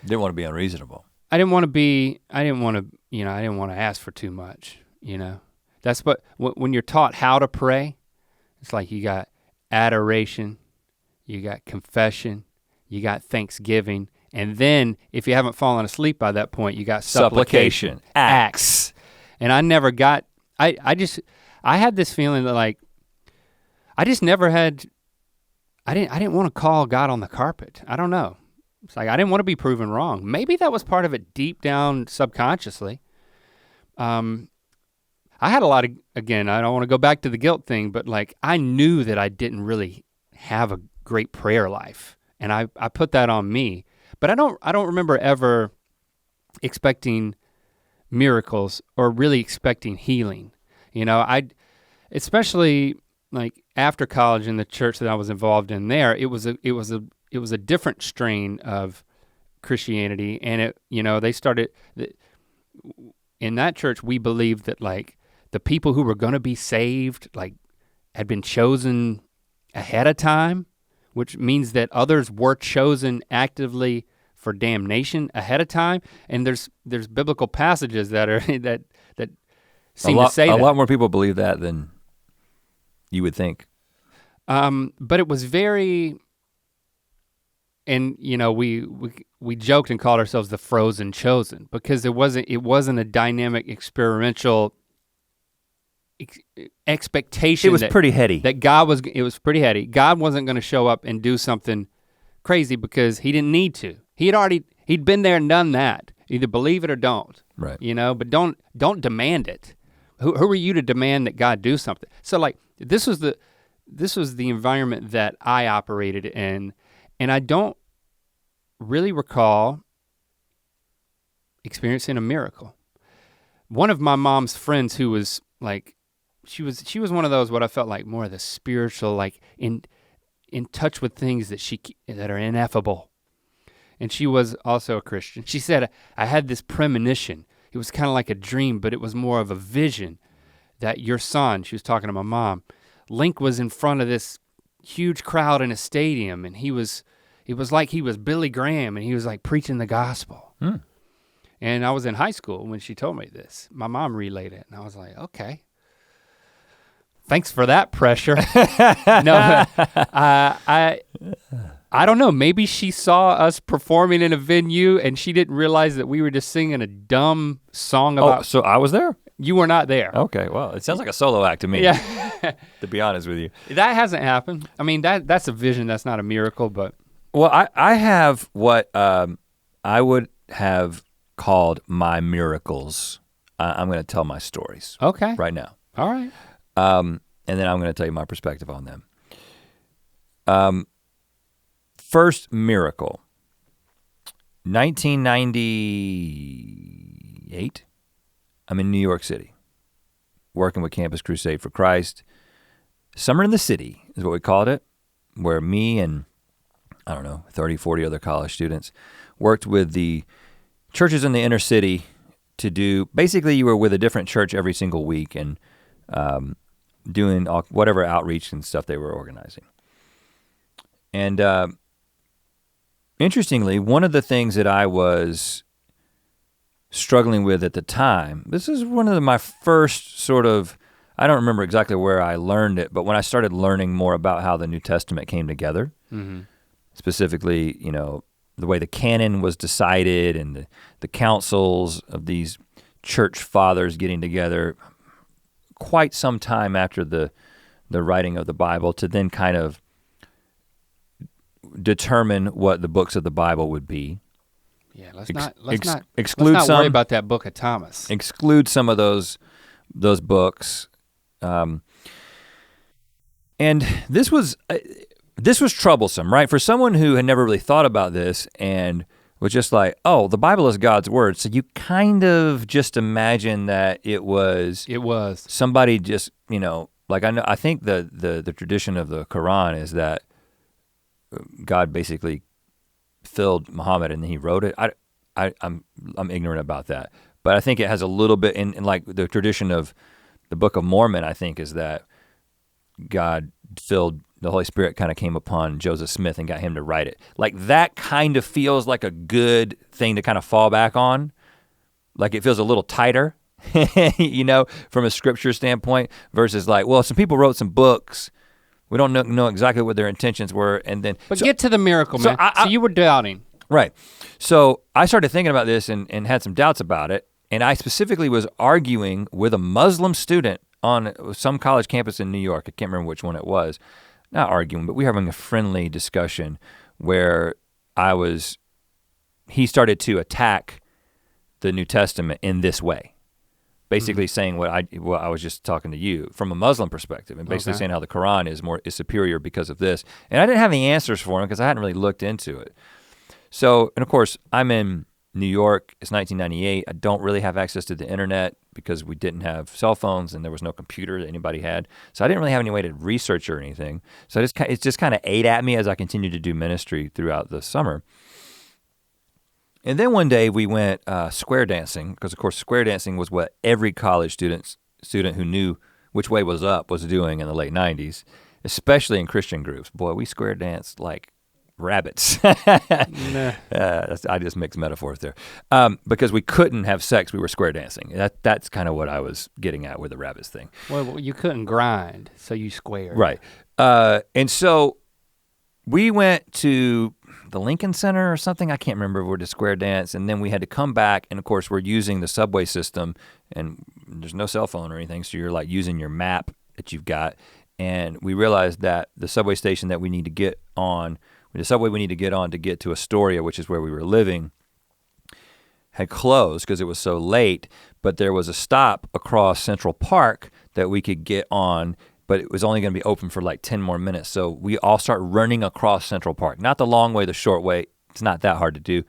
Didn't want to be unreasonable. I didn't want to ask for too much, That's when you're taught how to pray, it's like you got adoration, you got confession, you got thanksgiving, and then if you haven't fallen asleep by that point, you got supplication. Acts. And I never got, I had this feeling that like, I I didn't want to call God on the carpet. I don't know. It's like I didn't want to be proven wrong. Maybe that was part of it deep down subconsciously. I had a lot of, again, I don't want to go back to the guilt thing, but like I knew that I didn't really have a great prayer life. And I put that on me. But I don't remember ever expecting miracles or really expecting healing. You know, especially like after college in the church that I was involved in there, it was a different strain of Christianity. And they started, in that church we believed that like the people who were gonna be saved like had been chosen ahead of time, which means that others were chosen actively for damnation ahead of time. And there's biblical passages that are that seem to say that. A lot more people believe that than you would think. But it was very, and we joked and called ourselves the frozen chosen because it wasn't a dynamic experiential expectation. It was pretty heady. It was pretty heady. God wasn't gonna show up and do something crazy because he didn't need to. He'd been there and done that. Either believe it or don't. Right. But don't demand it. Who are you to demand that God do something? So like this was the environment that I operated in, and I don't really recall experiencing a miracle. One of my mom's friends who was like, she was one of those what I felt like more of the spiritual, like in touch with things that are ineffable. And she was also a Christian. She said, I had this premonition. It was kind of like a dream, but it was more of a vision that your son, she was talking to my mom, Link was in front of this huge crowd in a stadium, and it was like he was Billy Graham, and he was like preaching the gospel. And I was in high school when she told me this. My mom relayed it, and I was like, okay. Thanks for that pressure. No, I don't know, maybe she saw us performing in a venue and she didn't realize that we were just singing a dumb song about. Oh, so I was there? You were not there. Okay, well, it sounds like a solo act to me. Yeah. To be honest with you. That hasn't happened. I mean, that's a vision, that's not a miracle, but. Well, I have what I would have called my miracles. I'm gonna tell my stories. Okay. Right now. All right. And then I'm gonna tell you my perspective on them. First miracle, 1998, I'm in New York City, working with Campus Crusade for Christ. Summer in the City is what we called it, where me and, 30, 40 other college students worked with the churches in the inner city to do, basically you were with a different church every single week and doing whatever outreach and stuff they were organizing. And interestingly, one of the things that I was struggling with at the time, this is one of my first sort of, I don't remember exactly where I learned it, but when I started learning more about how the New Testament came together, specifically, the way the canon was decided and the councils of these church fathers getting together quite some time after the writing of the Bible to then kind of determine what the books of the Bible would be. Yeah, let's not worry about that book of Thomas. Exclude some of those books. And this was troublesome, right? For someone who had never really thought about this and was just like, oh, the Bible is God's word. So you kind of just imagine that it was somebody just, like I think the tradition of the Quran is that God basically filled Muhammad and he wrote it. I'm ignorant about that, but I think it has a little bit in like the tradition of the Book of Mormon. I think is that God filled, the Holy Spirit kind of came upon Joseph Smith and got him to write it. Like that kind of feels like a good thing to kind of fall back on. Like it feels a little tighter, from a scripture standpoint versus like, well, some people wrote some books. We don't know exactly what their intentions were, and then. But get to the miracle, man. So you were doubting. Right. So I started thinking about this and had some doubts about it, and I specifically was arguing with a Muslim student on some college campus in New York. I can't remember which one it was, not arguing, but we were having a friendly discussion where he started to attack the New Testament in this way. Basically saying what I was just talking to you from a Muslim perspective, and basically saying how the Quran is superior because of this. And I didn't have any answers for him because I hadn't really looked into it. So, and of course, I'm in New York, it's 1998. I don't really have access to the internet because we didn't have cell phones and there was no computer that anybody had. So I didn't really have any way to research or anything. So it just kind of ate at me as I continued to do ministry throughout the summer. And then one day we went square dancing, because of course square dancing was what every college student who knew which way was up was doing in the late 90s, especially in Christian groups. Boy, we square danced like rabbits. Nah. I just mixed metaphors there. Because we couldn't have sex, we were square dancing. That's kind of what I was getting at with the rabbits thing. Well, you couldn't grind, so you squared. Right. And so we went to the Lincoln Center or something, I can't remember, we were to square dance, and then we had to come back, and of course we're using the subway system, and there's no cell phone or anything, so you're like using your map that you've got, and we realized that the subway station that we need to get on, the subway we need to get on to get to Astoria, which is where we were living, had closed because it was so late, but there was a stop across Central Park that we could get on, but it was only gonna be open for like 10 more minutes. So we all start running across Central Park. Not the long way, the short way. It's not that hard to do.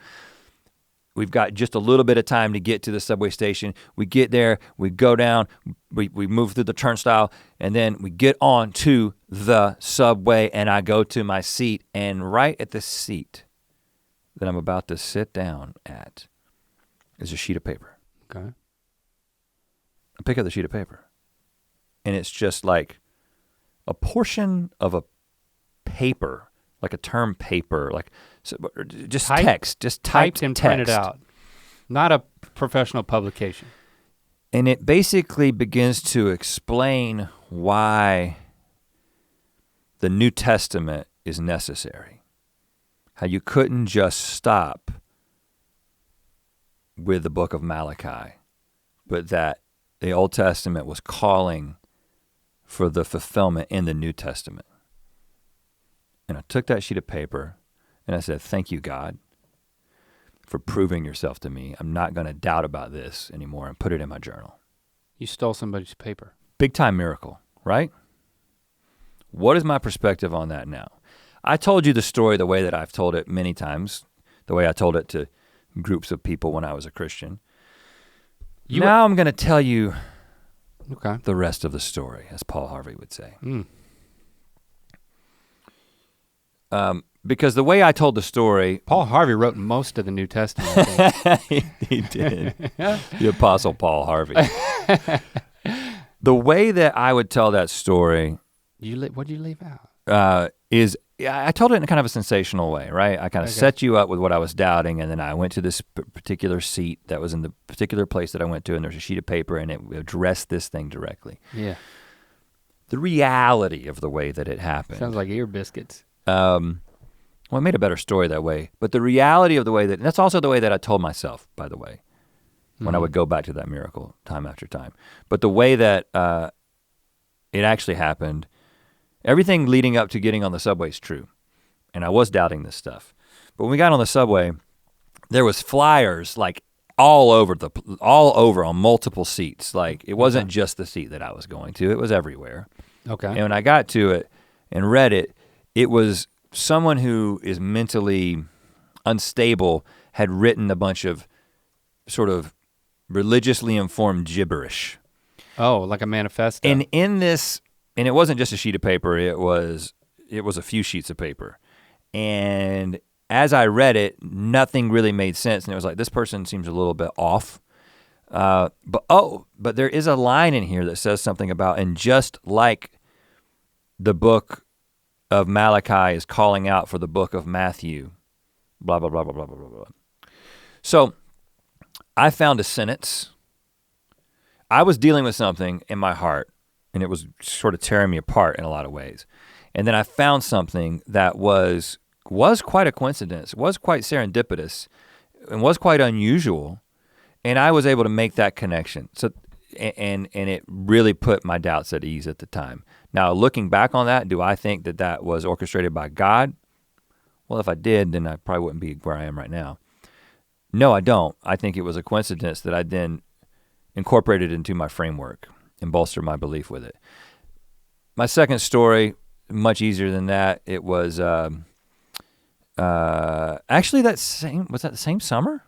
We've got just a little bit of time to get to the subway station. We get there, we go down, we move through the turnstile, and then we get on to the subway, and I go to my seat, and right at the seat that I'm about to sit down at is a sheet of paper. Okay. I pick up the sheet of paper, and it's just like a portion of a paper, like a term paper, like just text, just typed and text. printed out. Not a professional publication. And it basically begins to explain why the New Testament is necessary. How you couldn't just stop with the book of Malachi, but that the Old Testament was calling for the fulfillment in the New Testament. And I took that sheet of paper and I said, thank you, God, for proving yourself to me. I'm not gonna doubt about this anymore, and put it in my journal. You stole somebody's paper. Big time miracle, right? What is my perspective on that now? I told you the story the way that I've told it many times, the way I told it to groups of people when I was a Christian. Now I'm gonna tell you the rest of the story, as Paul Harvey would say. Because the way I told the story— Paul Harvey wrote most of the New Testament, I think. he did, the Apostle Paul Harvey. The way that I would tell that story— What'd you leave out? Is I told it in kind of a sensational way, right? I kind of set you up with what I was doubting, and then I went to this particular seat that was in the particular place that I went to, and there's a sheet of paper, and it addressed this thing directly. Yeah. The reality of the way that it happened— Sounds like Ear Biscuits. Well, it made a better story that way, but the reality of the way and that's also the way that I told myself, by the way, when I would go back to that miracle time after time. But the way that it actually happened, everything leading up to getting on the subway is true, and I was doubting this stuff. But when we got on the subway, there was flyers like all over on multiple seats. Like it wasn't just the seat that I was going to, it was everywhere. Okay. And when I got to it and read it, it was someone who is mentally unstable had written a bunch of sort of religiously informed gibberish. Oh, like a manifesto. And in this, and it wasn't just a sheet of paper, it was a few sheets of paper. And as I read it, nothing really made sense. And it was like, this person seems a little bit off. But there is a line in here that says something about, and just like the book of Malachi is calling out for the book of Matthew, blah, blah, blah, blah, blah, blah, blah, blah. So I found a sentence. I was dealing with something in my heart, and it was sort of tearing me apart in a lot of ways. And then I found something that was quite a coincidence, was quite serendipitous, and was quite unusual. And I was able to make that connection. So and it really put my doubts at ease at the time. Now, looking back on that, do I think that that was orchestrated by God? Well, if I did, then I probably wouldn't be where I am right now. No, I don't. I think it was a coincidence that I then incorporated into my framework and bolstered my belief with it. My second story, much easier than that. It was actually was that the same summer?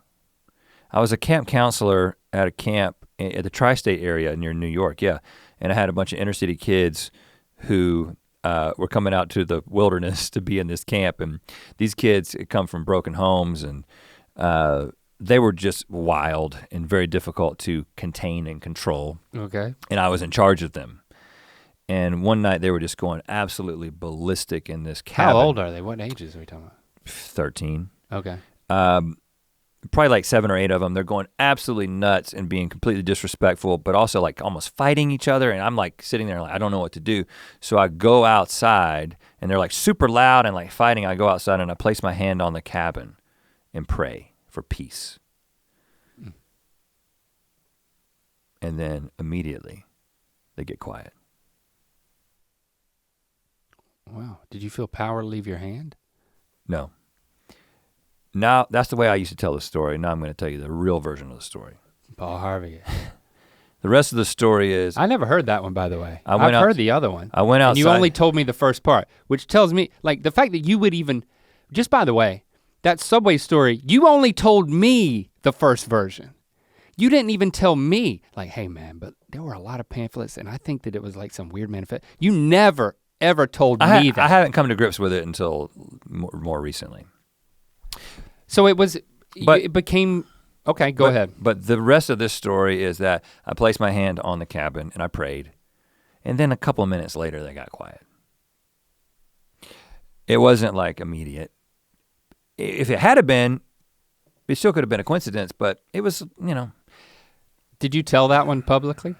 I was a camp counselor at a camp at the tri-state area near New York, yeah. And I had a bunch of inner city kids who were coming out to the wilderness to be in this camp. And these kids come from broken homes, and they were just wild and very difficult to contain and control. Okay. And I was in charge of them. And one night they were just going absolutely ballistic in this cabin. How old are they? What ages are we talking about? 13. Okay. Probably like 7 or 8 of them. They're going absolutely nuts and being completely disrespectful, but also like almost fighting each other. And I'm like sitting there like, I don't know what to do. So I go outside and they're like super loud and like fighting. I go outside and I place my hand on the cabin and pray for peace. And then immediately they get quiet. Wow. Did you feel power leave your hand? No. Now, that's the way I used to tell the story. Now I'm going to tell you the real version of the story. Paul Harvey. The rest of the story is... I never heard that one, by the way. I've heard the other one. I went outside. And you only told me the first part, which tells me, like the fact that you would even, just by the way, that Subway story, you only told me the first version. You didn't even tell me, like, hey man, but there were a lot of pamphlets and I think that it was like some weird manifest. You never, ever told me that. I haven't come to grips with it until more recently. So it became, okay, go ahead. But the rest of this story is that I placed my hand on the cabin and I prayed. And then a couple of minutes later, they got quiet. It wasn't like immediate. If it had been, it still could have been a coincidence, but it was, you know. Did you tell that one publicly?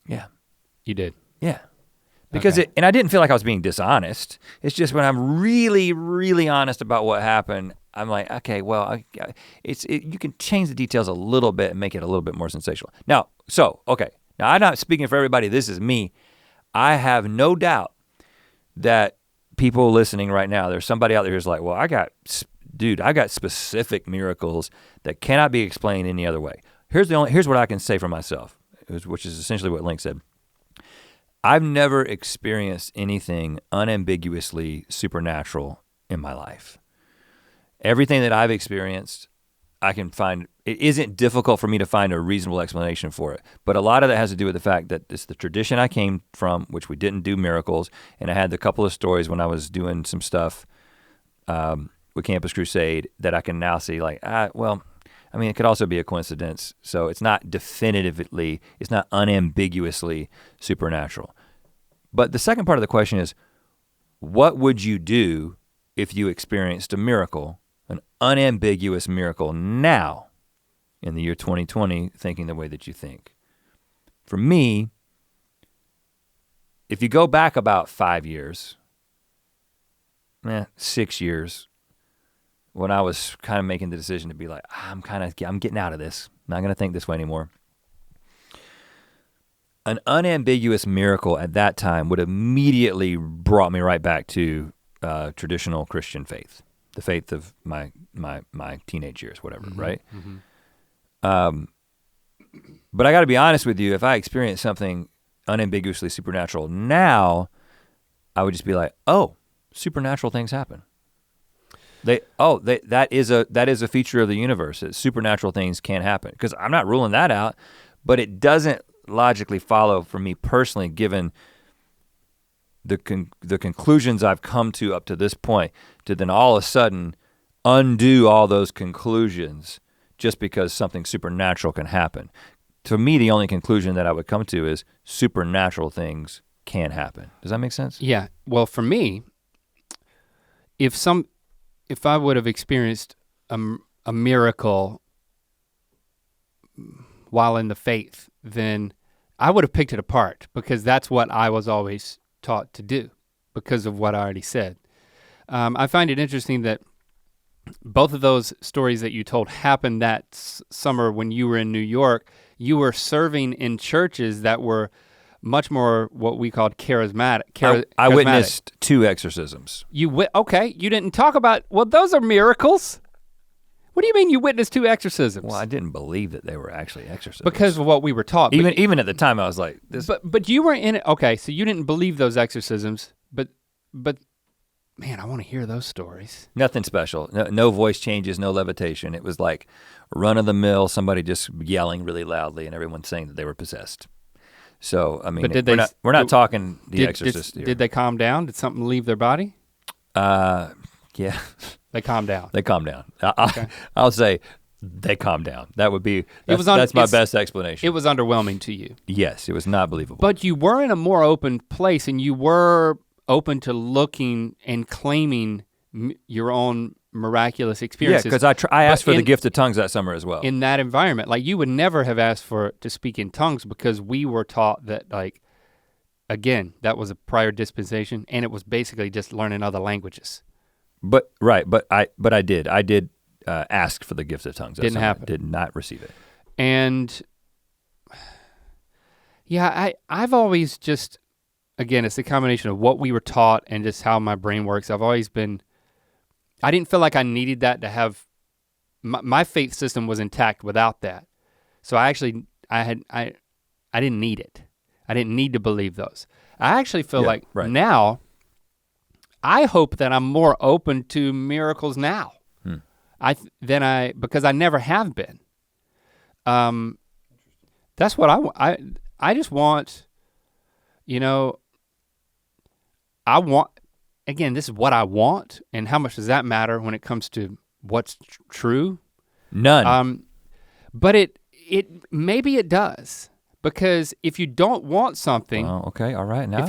Yeah. You did? Yeah. Because and I didn't feel like I was being dishonest. It's just when I'm really, really honest about what happened, I'm like, okay, well, you can change the details a little bit and make it a little bit more sensational. Now, I'm not speaking for everybody, this is me. I have no doubt that people listening right now, there's somebody out there who's like, well, I got specific miracles that cannot be explained any other way. Here's what I can say for myself, which is essentially what Link said. I've never experienced anything unambiguously supernatural in my life. Everything that I've experienced, I can find, it isn't difficult for me to find a reasonable explanation for it. But a lot of that has to do with the fact that it's the tradition I came from, which we didn't do miracles. And I had a couple of stories when I was doing some stuff with Campus Crusade that I can now see like, it could also be a coincidence. So it's not definitively, it's not unambiguously supernatural. But the second part of the question is, what would you do if you experienced a miracle, an unambiguous miracle now in the year 2020, thinking the way that you think? For me, if you go back about 5 years, 6 years, when I was kind of making the decision to be like, I'm getting out of this. I'm not gonna think this way anymore. An unambiguous miracle at that time would immediately brought me right back to traditional Christian faith, the faith of my teenage years, whatever, right? Mm-hmm. But I gotta be honest with you, if I experience something unambiguously supernatural now, I would just be like, oh, supernatural things happen. That is a feature of the universe, that supernatural things can happen. Because I'm not ruling that out, but it doesn't logically follow for me personally, given the conclusions I've come to up to this point, to then all of a sudden undo all those conclusions just because something supernatural can happen. To me, the only conclusion that I would come to is supernatural things can happen. Does that make sense? Yeah, well for me, if I would have experienced a miracle while in the faith, then I would have picked it apart because that's what I was always taught to do because of what I already said. I find it interesting that both of those stories that you told happened that summer when you were in New York. You were serving in churches that were much more what we called charismatic. I witnessed 2 exorcisms. Okay, you didn't talk about, well, those are miracles. What do you mean you witnessed 2 exorcisms? Well, I didn't believe that they were actually exorcisms. Because of what we were taught. Even at the time I was like, this. But you were in it, okay, so you didn't believe those exorcisms, but man, I wanna hear those stories. Nothing special, no voice changes, no levitation. It was like run of the mill, somebody just yelling really loudly and everyone saying that they were possessed. So, I mean, we're not talking The Exorcist here. Did they calm down? Did something leave their body? Yeah. They calmed down. They calmed down. Okay. I'll say they calmed down. That would be, that's my best explanation. It was underwhelming to you. Yes, it was not believable. But you were in a more open place and you were open to looking and claiming your own miraculous experiences. Yeah, because I asked for the gift of tongues that summer as well. In that environment, like you would never have asked to speak in tongues because we were taught that, like, again, that was a prior dispensation and it was basically just learning other languages. But I did ask for the gift of tongues. Didn't happen. Did not receive it. And yeah, I've always just, again, it's a combination of what we were taught and just how my brain works. I didn't feel like I needed that to have, my faith system was intact without that. So I didn't need it. I didn't need to believe those. I actually feel now, I hope that I'm more open to miracles now. Because I never have been. That's what I just want, again, this is what I want, and how much does that matter when it comes to what's true? None. But maybe it does, because if you don't want something, okay, all right, now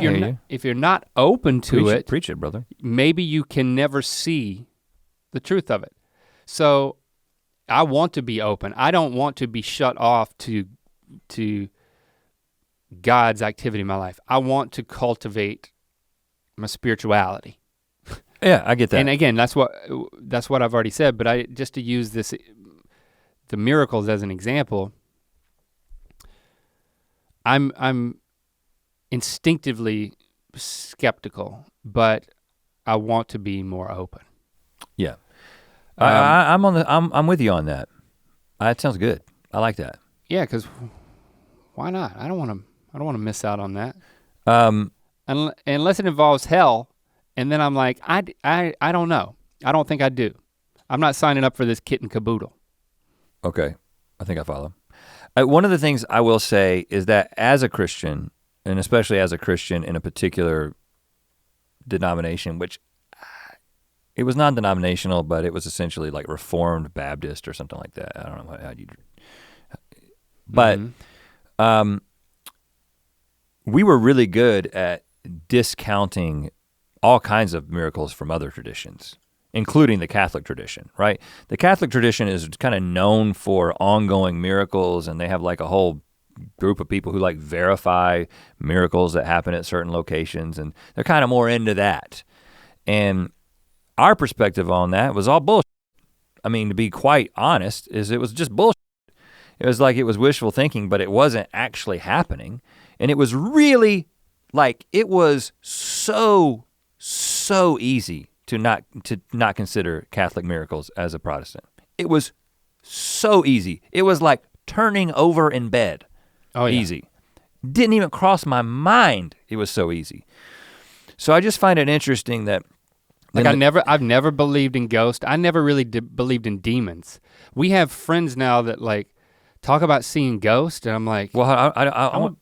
if you're not open to preach it, brother. Maybe you can never see the truth of it. So I want to be open. I don't want to be shut off to God's activity in my life. I want to cultivate my spirituality. Yeah, I get that. And again, that's what I've already said, but just to use the miracles as an example, I'm instinctively skeptical, but I want to be more open. Yeah. I'm with you on that. That sounds good. I like that. Yeah, because why not? I don't want to miss out on that. Unless it involves hell, and then I'm like, I don't know. I don't think I do. I'm not signing up for this kit and caboodle. Okay, I think I follow. One of the things I will say is that as a Christian, and especially as a Christian in a particular denomination, which it was non-denominational, but it was essentially like Reformed Baptist or something like that. I don't know how you. But we were really good at discounting all kinds of miracles from other traditions, including the Catholic tradition, right? The Catholic tradition is kind of known for ongoing miracles, and they have like a whole group of people who like verify miracles that happen at certain locations, and they're kind of more into that. And our perspective on that was all bullshit. I mean, to be quite honest, it was just bullshit. It was like it was wishful thinking, but it wasn't actually happening. And it was really like, it was so easy to not consider Catholic miracles as a Protestant. It was so easy. It was like turning over in bed. Oh, yeah. Easy. Didn't even cross my mind. It was so easy. So I just find it interesting that like I've never believed in ghosts. I never really believed in demons. We have friends now that like talk about seeing ghosts, and I'm like, well, I want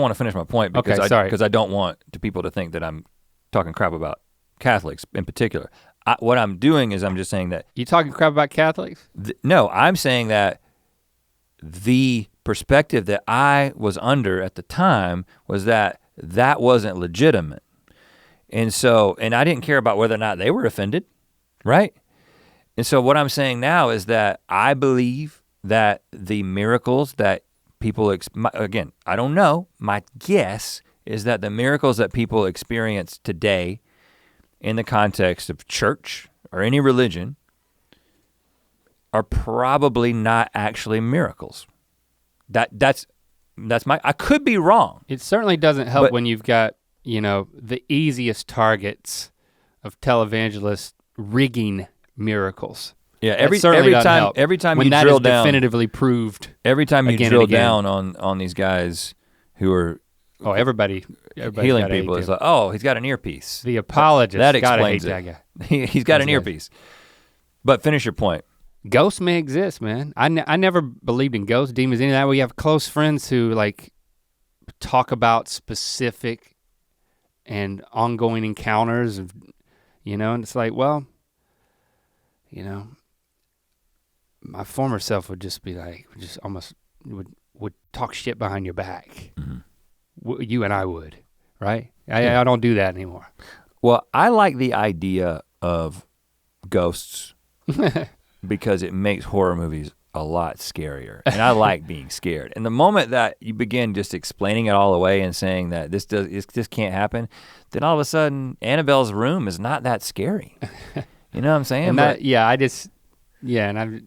to finish my point because okay, I don't want people to think that I'm talking crap about Catholics in particular. What I'm doing is I'm just saying that. You talking crap about Catholics? No, I'm saying that the perspective that I was under at the time was that wasn't legitimate. And I didn't care about whether or not they were offended, right? And so what I'm saying now is that I believe that the miracles that people, again, I don't know, my guess is that the miracles that people experience today in the context of church or any religion are probably not actually miracles. That's I could be wrong. It certainly doesn't help when you've got, the easiest targets of televangelists rigging miracles. Yeah, every time when you that drill is down, definitively proved. every time you again drill and again. down on these guys who are Everybody healing people, it's like, oh, he's got an earpiece. The apologist that gotta hate explains that it. guy. He's got an earpiece. But finish your point. Ghosts may exist, man. I never believed in ghosts, demons, any of that. We have close friends who like talk about specific and ongoing encounters of, and it's like, well, my former self would just be like, just almost would talk shit behind your back. Mm-hmm. You and I would, right? I don't do that anymore. Well, I like the idea of ghosts because it makes horror movies a lot scarier, and I like being scared. And the moment that you begin just explaining it all away and saying that this can't happen, then all of a sudden Annabelle's room is not that scary. You know what I'm saying? And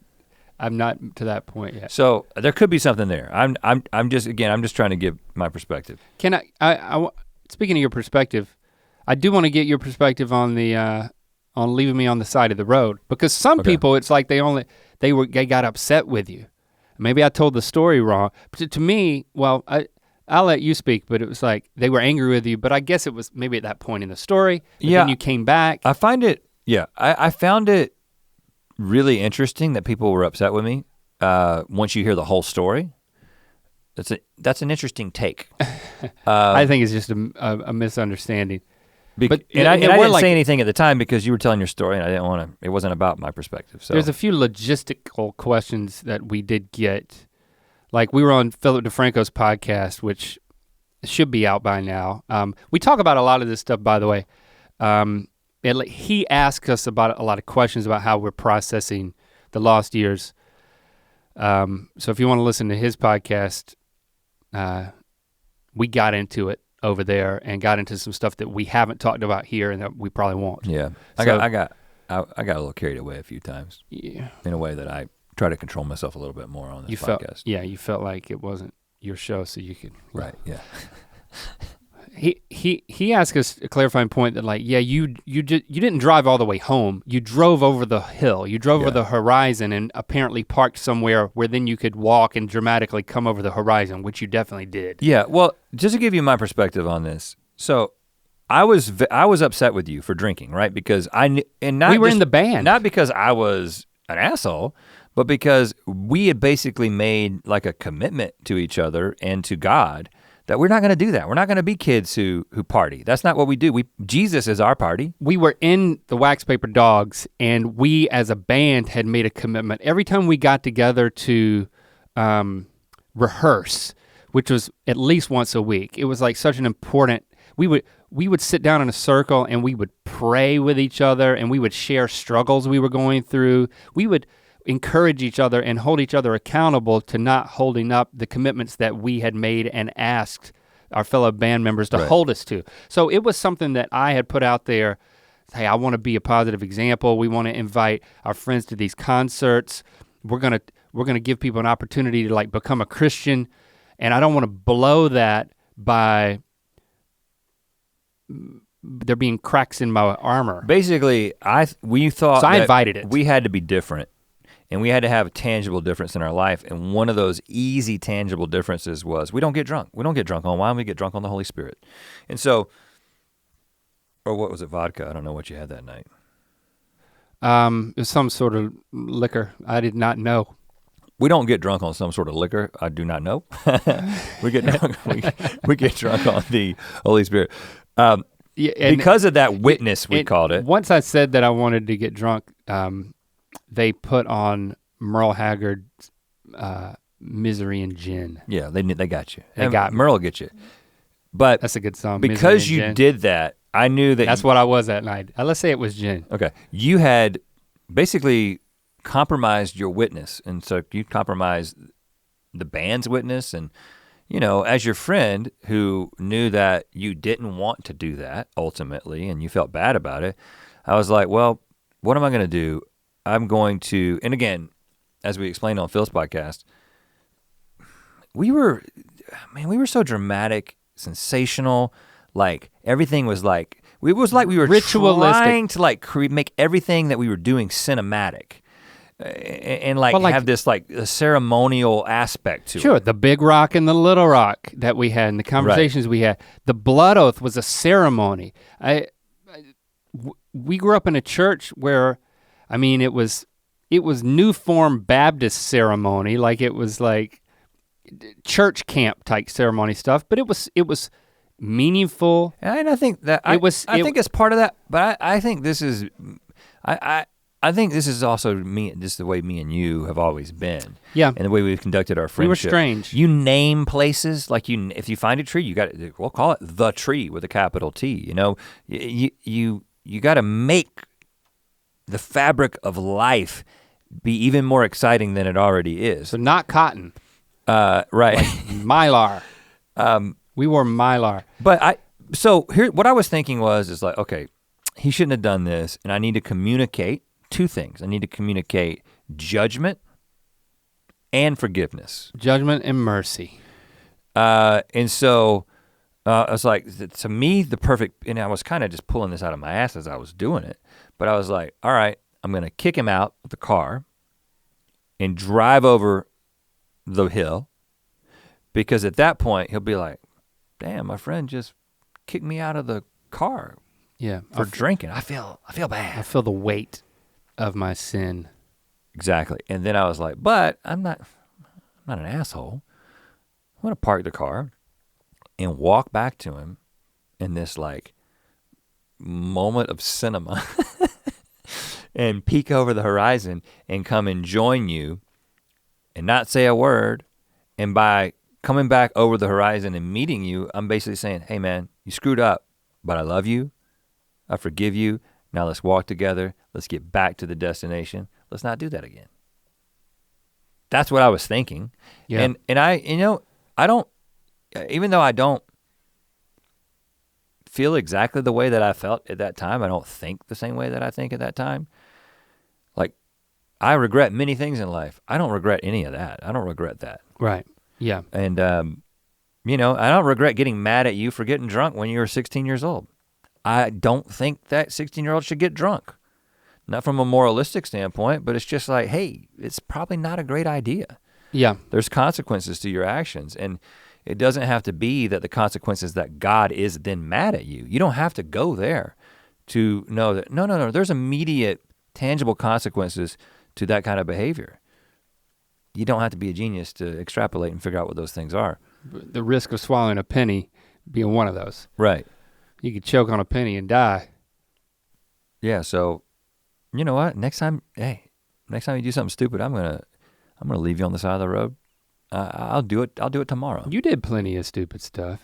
I'm not to that point yet. So there could be something there. I'm just trying to give my perspective. Can I speaking of your perspective, I do want to get your perspective on the on leaving me on the side of the road, because some people, it's like they got upset with you. Maybe I told the story wrong. But to me, well, I'll let you speak, but it was like they were angry with you, but I guess it was maybe at that point in the story. Then you came back. I found it really interesting that people were upset with me once you hear the whole story. That's an interesting take. I think it's just a misunderstanding. I didn't say anything at the time because you were telling your story, and I didn't want to. It wasn't about my perspective. So there's a few logistical questions that we did get. Like we were on Philip DeFranco's podcast, which should be out by now. We talk about a lot of this stuff, by the way. He asked us about a lot of questions about how we're processing the lost years. So if you want to listen to his podcast, we got into it over there and got into some stuff that we haven't talked about here and that we probably won't. Yeah, I got a little carried away a few times. Yeah, in a way that I try to control myself a little bit more on this podcast. You felt like it wasn't your show, so you could. Right. Yeah. He asked us a clarifying point that you didn't drive all the way home. You drove over the hill. You drove over the horizon and apparently parked somewhere where then you could walk and dramatically come over the horizon, which you definitely did. Yeah. Well, just to give you my perspective on this, so I was upset with you for drinking, right? Because we were in the band, not because I was an asshole, but because we had basically made like a commitment to each other and to God that we're not gonna do that. We're not gonna be kids who party. That's not what we do. Jesus is our party. We were in the Wax Paper Dogs, and we as a band had made a commitment. Every time we got together to rehearse, which was at least once a week, it was like such an important, we would sit down in a circle and we would pray with each other and we would share struggles we were going through. We would encourage each other and hold each other accountable to not holding up the commitments that we had made and asked our fellow band members to hold us to. So it was something that I had put out there. Hey, I wanna be a positive example. We wanna invite our friends to these concerts. We're gonna give people an opportunity to become a Christian. And I don't wanna blow that by there being cracks in my armor. Basically, we thought so I invited it. We had to be different. And we had to have a tangible difference in our life. And one of those easy tangible differences was we don't get drunk. We don't get drunk on wine, we get drunk on the Holy Spirit. And so, or what was it, vodka? I don't know what you had that night. It was some sort of liquor. I did not know. We don't get drunk on some sort of liquor. I do not know. we get drunk. we get drunk on the Holy Spirit. Because of that witness, we called it. Once I said that I wanted to get drunk, they put on Merle Haggard's Misery and Gin. Yeah, they got you. They got me. Merle will get you. But that's a good song. Because you did that, I knew that. That's what I was that night. Let's say it was gin. Okay, you had basically compromised your witness, and so you compromised the band's witness, and as your friend who knew that you didn't want to do that ultimately, and you felt bad about it, I was like, well, what am I gonna do? I'm going to, and again, as we explained on Phil's podcast, we were so dramatic, sensational, like everything was like, it was like we were ritualistic, trying to like make everything that we were doing cinematic. And like have this like a ceremonial aspect to it. Sure, the big rock and the little rock that we had and the conversations we had. The blood oath was a ceremony. We grew up in a church where, I mean, it was New Form Baptist ceremony, like it was like church camp type ceremony stuff, but it was meaningful. And I think that I think it's part of that, but I think this is I think this is also just the way me and you have always been. Yeah. And the way we've conducted our friendship. We were strange. You name places, like if you find a tree, we'll call it the tree with a capital T, you know? You gotta make the fabric of life be even more exciting than it already is. So not cotton. Right. Like Mylar. We wore Mylar. But so here, what I was thinking is like, okay, he shouldn't have done this, and I need to communicate two things. I need to communicate judgment and forgiveness. Judgment and mercy. And so I was like, to me, the perfect, and I was kind of just pulling this out of my ass as I was doing it, but I was like, all right, I'm gonna kick him out of the car and drive over the hill, because at that point he'll be like, damn, my friend just kicked me out of the car. Yeah. For drinking. I feel bad. I feel the weight of my sin. Exactly. And then I was like, but I'm not an asshole. I'm gonna park the car and walk back to him in this like moment of cinema and peek over the horizon and come and join you and not say a word. And by coming back over the horizon and meeting you, I'm basically saying, hey man, you screwed up, but I love you. I forgive you. Now let's walk together. Let's get back to the destination. Let's not do that again. That's what I was thinking. Yeah. And I don't, even though I don't feel exactly the way that I felt at that time, I don't think the same way that I think at that time. Like, I regret many things in life. I don't regret any of that. I don't regret that. Right, yeah. And, I don't regret getting mad at you for getting drunk when you were 16 years old. I don't think that 16-year-old should get drunk. Not from a moralistic standpoint, but it's just like, hey, it's probably not a great idea. Yeah. There's consequences to your actions, and it doesn't have to be that the consequences that God is then mad at you. You don't have to go there to know that, no, there's immediate, tangible consequences to that kind of behavior. You don't have to be a genius to extrapolate and figure out what those things are. The risk of swallowing a penny being one of those. Right. You could choke on a penny and die. Yeah, so you know what? Next time you do something stupid, I'm gonna leave you on the side of the road. I'll do it tomorrow. You did plenty of stupid stuff,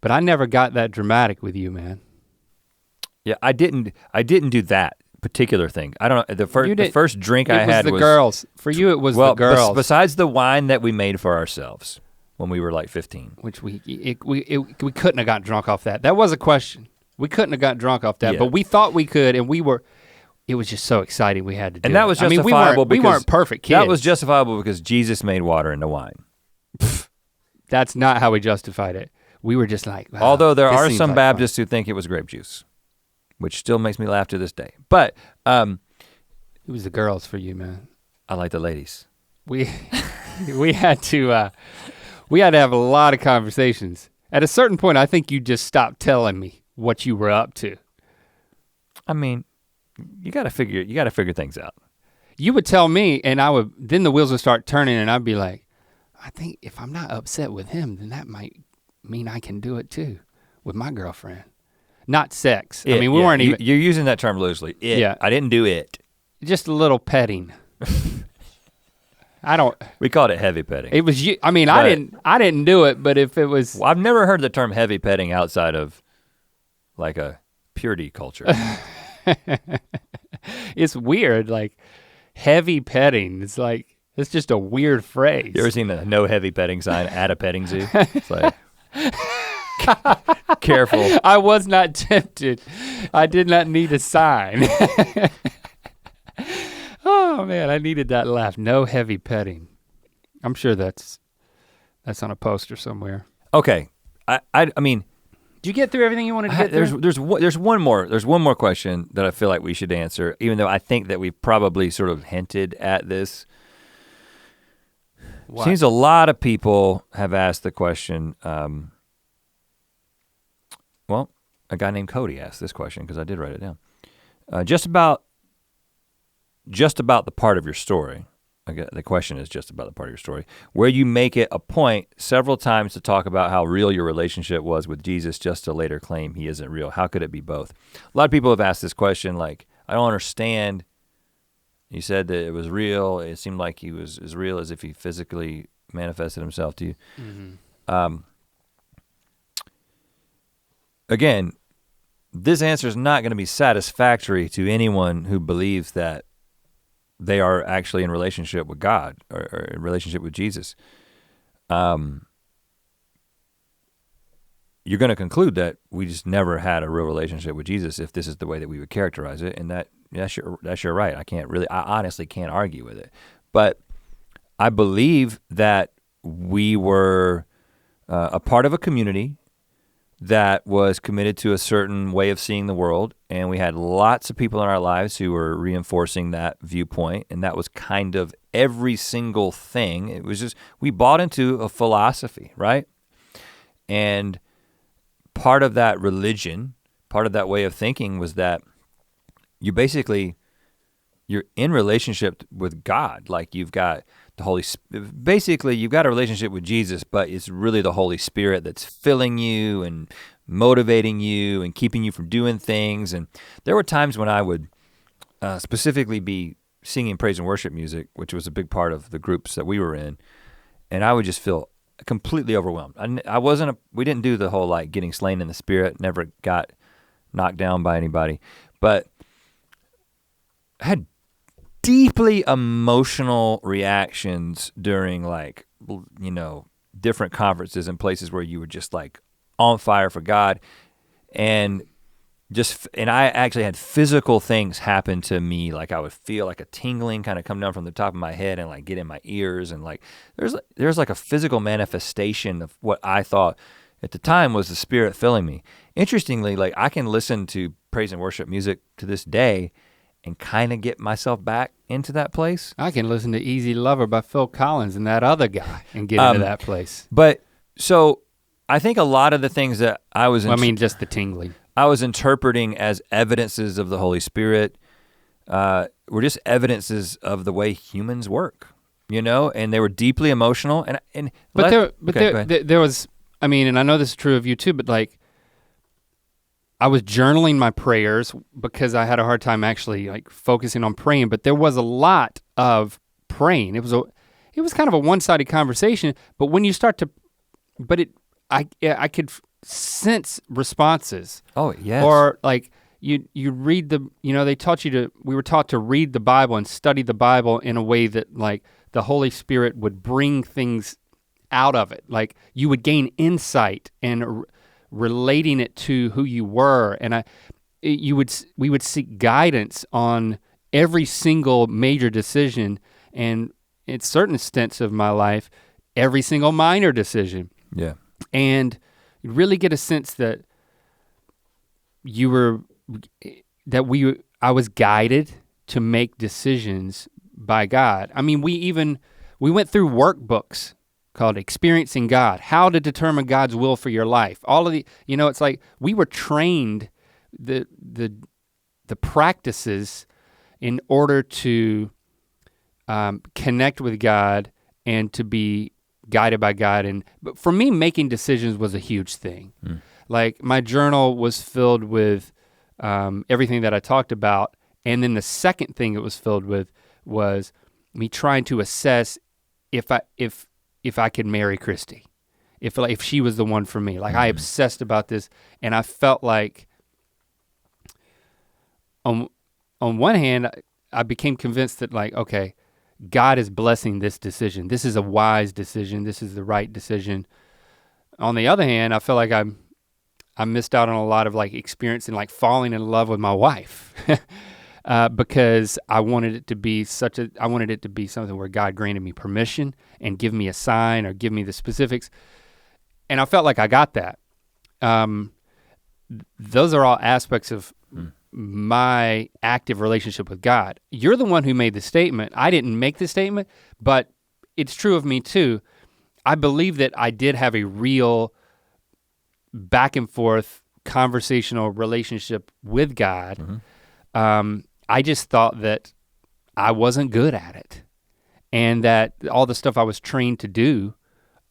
but I never got that dramatic with you, man. Yeah, I didn't do that particular thing. I don't know. The first drink I had was the girls. For you, it was the girls. Besides the wine that we made for ourselves when we were like 15, which we couldn't have got drunk off that. That was a question. We couldn't have got drunk off that, yeah. But we thought we could, and it was just so exciting we had to do it. And that was justifiable because we weren't perfect kids. That was justifiable because Jesus made water into wine. That's not how we justified it. We were just like, wow, although there are some Baptists who think it was grape juice, which still makes me laugh to this day. But it was the girls for you, man. I like the ladies. We had to have a lot of conversations. At a certain point, I think you just stopped telling me what you were up to. I mean, you gotta figure things out. You would tell me, and then the wheels would start turning, and I'd be like, I think if I'm not upset with him, then that might mean I can do it too with my girlfriend. Not sex. I mean, we weren't even. You're using that term loosely. Yeah. I didn't do it. Just a little petting. We called it heavy petting. It was you. I mean, I didn't do it, but if it was. Well, I've never heard the term heavy petting outside of like a purity culture. It's weird, like heavy petting. It's like, it's just a weird phrase. You ever seen the no heavy petting sign at a petting zoo? It's like, careful. I was not tempted. I did not need a sign. Oh man, I needed that laugh. No heavy petting. I'm sure that's on a poster somewhere. Okay, I mean, did you get through everything you wanted to get through? There's one more question that I feel like we should answer, even though I think that we've probably sort of hinted at this. What? Seems a lot of people have asked the question. Well, a guy named Cody asked this question because I did write it down. Just about the part of your story. The question is just about the part of your story where you make it a point several times to talk about how real your relationship was with Jesus, just to later claim he isn't real. How could it be both? A lot of people have asked this question, like, I don't understand. You said that it was real. It seemed like he was as real as if he physically manifested himself to you. Mm-hmm. Again, this answer is not going to be satisfactory to anyone who believes that they are actually in relationship with God or in relationship with Jesus. You're going to conclude that we just never had a real relationship with Jesus if this is the way that we would characterize it, and that's your right. I honestly can't argue with it. But I believe that we were a part of a community that was committed to a certain way of seeing the world, and we had lots of people in our lives who were reinforcing that viewpoint, and that was kind of every single thing. It was just, we bought into a philosophy, right? And part of that religion, part of that way of thinking was that you're in relationship with God. Like you've got basically you've got a relationship with Jesus, but it's really the Holy Spirit that's filling you and motivating you and keeping you from doing things. And there were times when I would specifically be singing praise and worship music, which was a big part of the groups that we were in, and I would just feel completely overwhelmed. We didn't do the whole like getting slain in the spirit, never got knocked down by anybody, but I had deeply emotional reactions during like, different conferences and places where you were just like on fire for God. And I actually had physical things happen to me. Like I would feel like a tingling kind of come down from the top of my head and like get in my ears. And like, there's like a physical manifestation of what I thought at the time was the Spirit filling me. Interestingly, like I can listen to praise and worship music to this day and kind of get myself back into that place. I can listen to Easy Lover by Phil Collins and that other guy and get into that place. But so I think a lot of the things that I was just the tingling. I was interpreting as evidences of the Holy Spirit were just evidences of the way humans work, and they were deeply emotional. There was, and I know this is true of you too, but like, I was journaling my prayers because I had a hard time actually like focusing on praying, but there was a lot of praying. It was kind of a one-sided conversation, but when you start to, I could sense responses. Oh, yes. Or like you read we were taught to read the Bible and study the Bible in a way that like the Holy Spirit would bring things out of it. Like you would gain insight and relating it to who you were, and we would seek guidance on every single major decision, and in certain stints of my life, every single minor decision. Yeah. And you really get a sense that I was guided to make decisions by God. I mean, we went through workbooks called Experiencing God, how to determine God's will for your life. All of it's like we were trained the practices in order to connect with God and to be guided by God. But for me, making decisions was a huge thing. Mm. Like my journal was filled with everything that I talked about, and then the second thing it was filled with was me trying to assess if I could marry Christy, if she was the one for me. Like I obsessed about this, and I felt like on one hand, I became convinced that like, okay, God is blessing this decision. This is a wise decision. This is the right decision. On the other hand, I felt like I missed out on a lot of like experiencing like falling in love with my wife. because I wanted it to be something where God granted me permission and give me a sign or give me the specifics. And I felt like I got that. Those are all aspects of my active relationship with God. You're the one who made the statement. I didn't make the statement, but it's true of me too. I believe that I did have a real back and forth conversational relationship with God. I just thought that I wasn't good at it, and that all the stuff I was trained to do,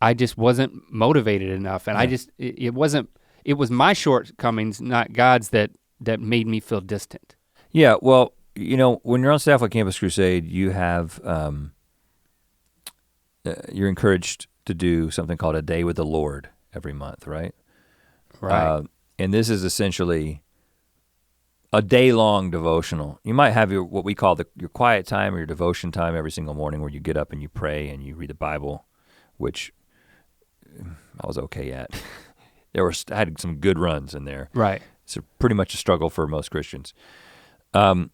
I just wasn't motivated enough. And it was my shortcomings, not God's, that made me feel distant. Yeah, well, when you're on staff with Campus Crusade, you have, you're encouraged to do something called a Day with the Lord every month, right? Right. And this is essentially a day-long devotional. You might have what we call your quiet time or your devotion time every single morning, where you get up and you pray and you read the Bible, which I was okay at. I had some good runs in there. Right. It's pretty much a struggle for most Christians. But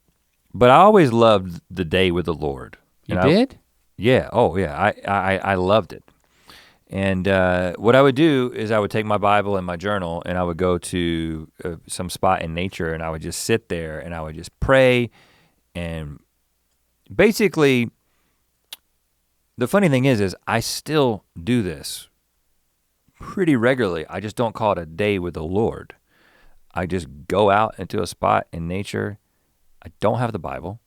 I always loved the Day with the Lord. You did? Yeah. Oh, yeah. I loved it. And what I would do is I would take my Bible and my journal, and I would go to some spot in nature, and I would just sit there and I would just pray. And basically, the funny thing is I still do this pretty regularly. I just don't call it a day with the Lord. I just go out into a spot in nature. I don't have the Bible.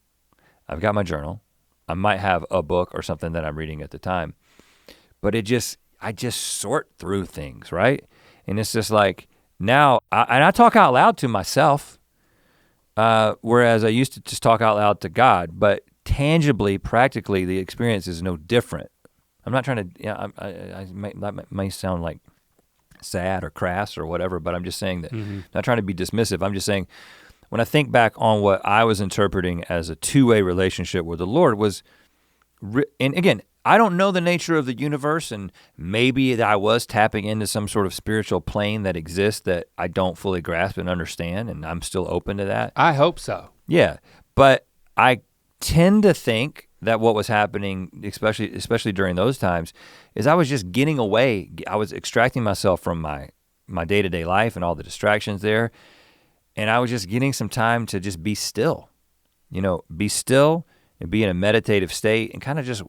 I've got my journal. I might have a book or something that I'm reading at the time. But I just sort through things, right? And it's just like, now, I talk out loud to myself, whereas I used to just talk out loud to God, but tangibly, practically, the experience is no different. I'm not trying to, that may sound like sad or crass or whatever, but I'm just saying that, not trying to be dismissive. I'm just saying, when I think back on what I was interpreting as a two-way relationship with the Lord was, and again, I don't know the nature of the universe, and maybe that I was tapping into some sort of spiritual plane that exists that I don't fully grasp and understand, and I'm still open to that. I hope so. Yeah, but I tend to think that what was happening, especially during those times, is I was just getting away. I was extracting myself from my day-to-day life and all the distractions there, and I was just getting some time to just be still. Be still and be in a meditative state, and kind of just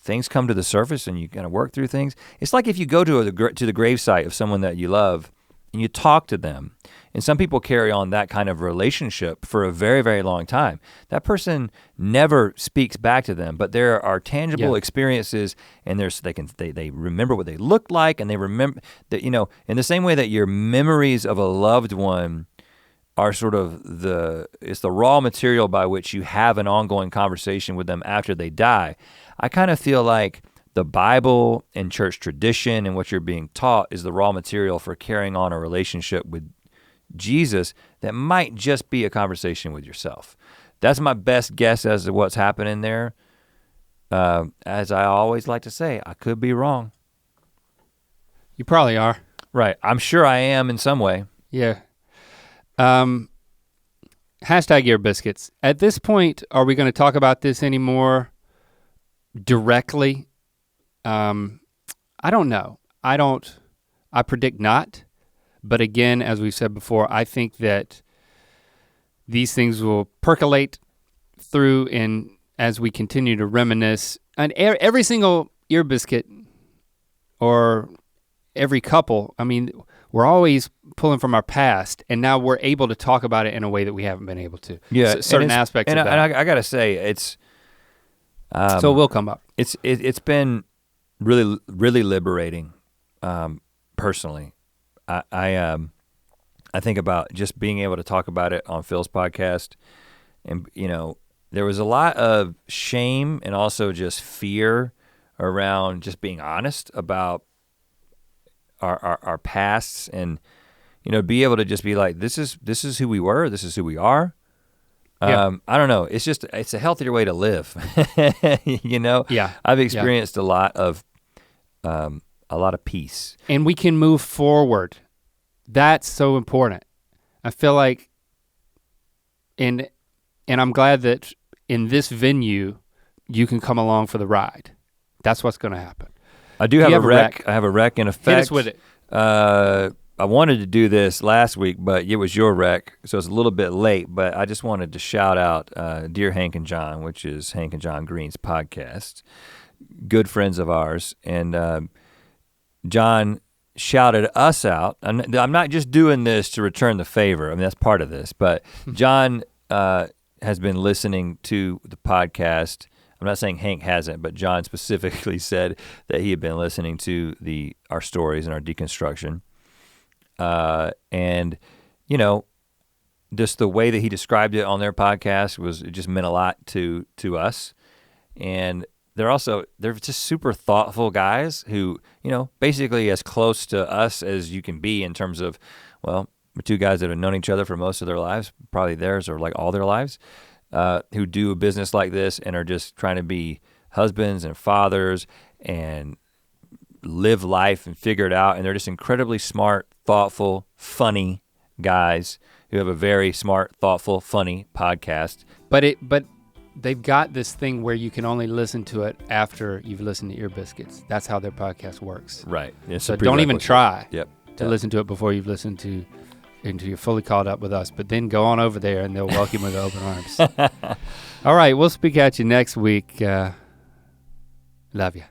things come to the surface and you kind of work through things. It's like if you go to the gravesite of someone that you love and you talk to them, and some people carry on that kind of relationship for a very, very long time. That person never speaks back to them, but there are tangible experiences, and they remember what they looked like, and they remember that, in the same way that your memories of a loved one are sort of it's the raw material by which you have an ongoing conversation with them after they die. I kind of feel like the Bible and church tradition and what you're being taught is the raw material for carrying on a relationship with Jesus that might just be a conversation with yourself. That's my best guess as to what's happening there. As I always like to say, I could be wrong. You probably are. Right, I'm sure I am in some way. Yeah. Hashtag Ear Biscuits. At this point, are we gonna talk about this anymore directly? I don't know. I predict not. But again, as we've said before, I think that these things will percolate through, and as we continue to reminisce, and every single Ear Biscuit or every couple, I mean, we're always pulling from our past, and now we're able to talk about it in a way that we haven't been able to. Yeah, certain aspects of that. And I gotta say, it's so it will come up. It's been really, really liberating, personally. I think about just being able to talk about it on Phil's podcast, and there was a lot of shame and also just fear around just being honest about our pasts, and be able to just be like, this is who we were, this is who we are. I don't know. It's a healthier way to live. Yeah. I've experienced a lot of peace. And we can move forward. That's so important. I feel like, and And I'm glad that in this venue, you can come along for the ride. That's what's gonna happen. I do have a rec. I have a rec in effect. Hit us with it. I wanted to do this last week, but it was your rec, so it's a little bit late, but I just wanted to shout out Dear Hank and John, which is Hank and John Green's podcast. Good friends of ours, and John shouted us out. I'm not just doing this to return the favor, I mean, that's part of this, but John has been listening to the podcast. I'm not saying Hank hasn't, but John specifically said that he had been listening to our stories and our deconstruction. And you know, just the way that he described it on their podcast it just meant a lot to us. And they're just super thoughtful guys who, you know, basically as close to us as you can be in terms of, well, we're two guys that have known each other for most of their lives, probably theirs or like all their lives, who do a business like this and are just trying to be husbands and fathers and live life and figure it out. And they're just incredibly smart, thoughtful, funny guys who have a very smart, thoughtful, funny podcast. But they've got this thing where you can only listen to it after you've listened to Ear Biscuits. That's how their podcast works. Right. It's so don't even try to listen to it before you've listened to until you're fully caught up with us. But then go on over there and they'll welcome you with open arms. All right, we'll speak at you next week. Love you.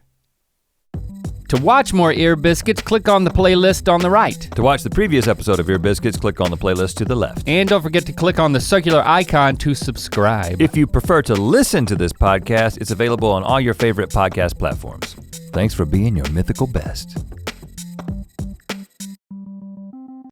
To watch more Ear Biscuits, click on the playlist on the right. To watch the previous episode of Ear Biscuits, click on the playlist to the left. And don't forget to click on the circular icon to subscribe. If you prefer to listen to this podcast, it's available on all your favorite podcast platforms. Thanks for being your mythical best.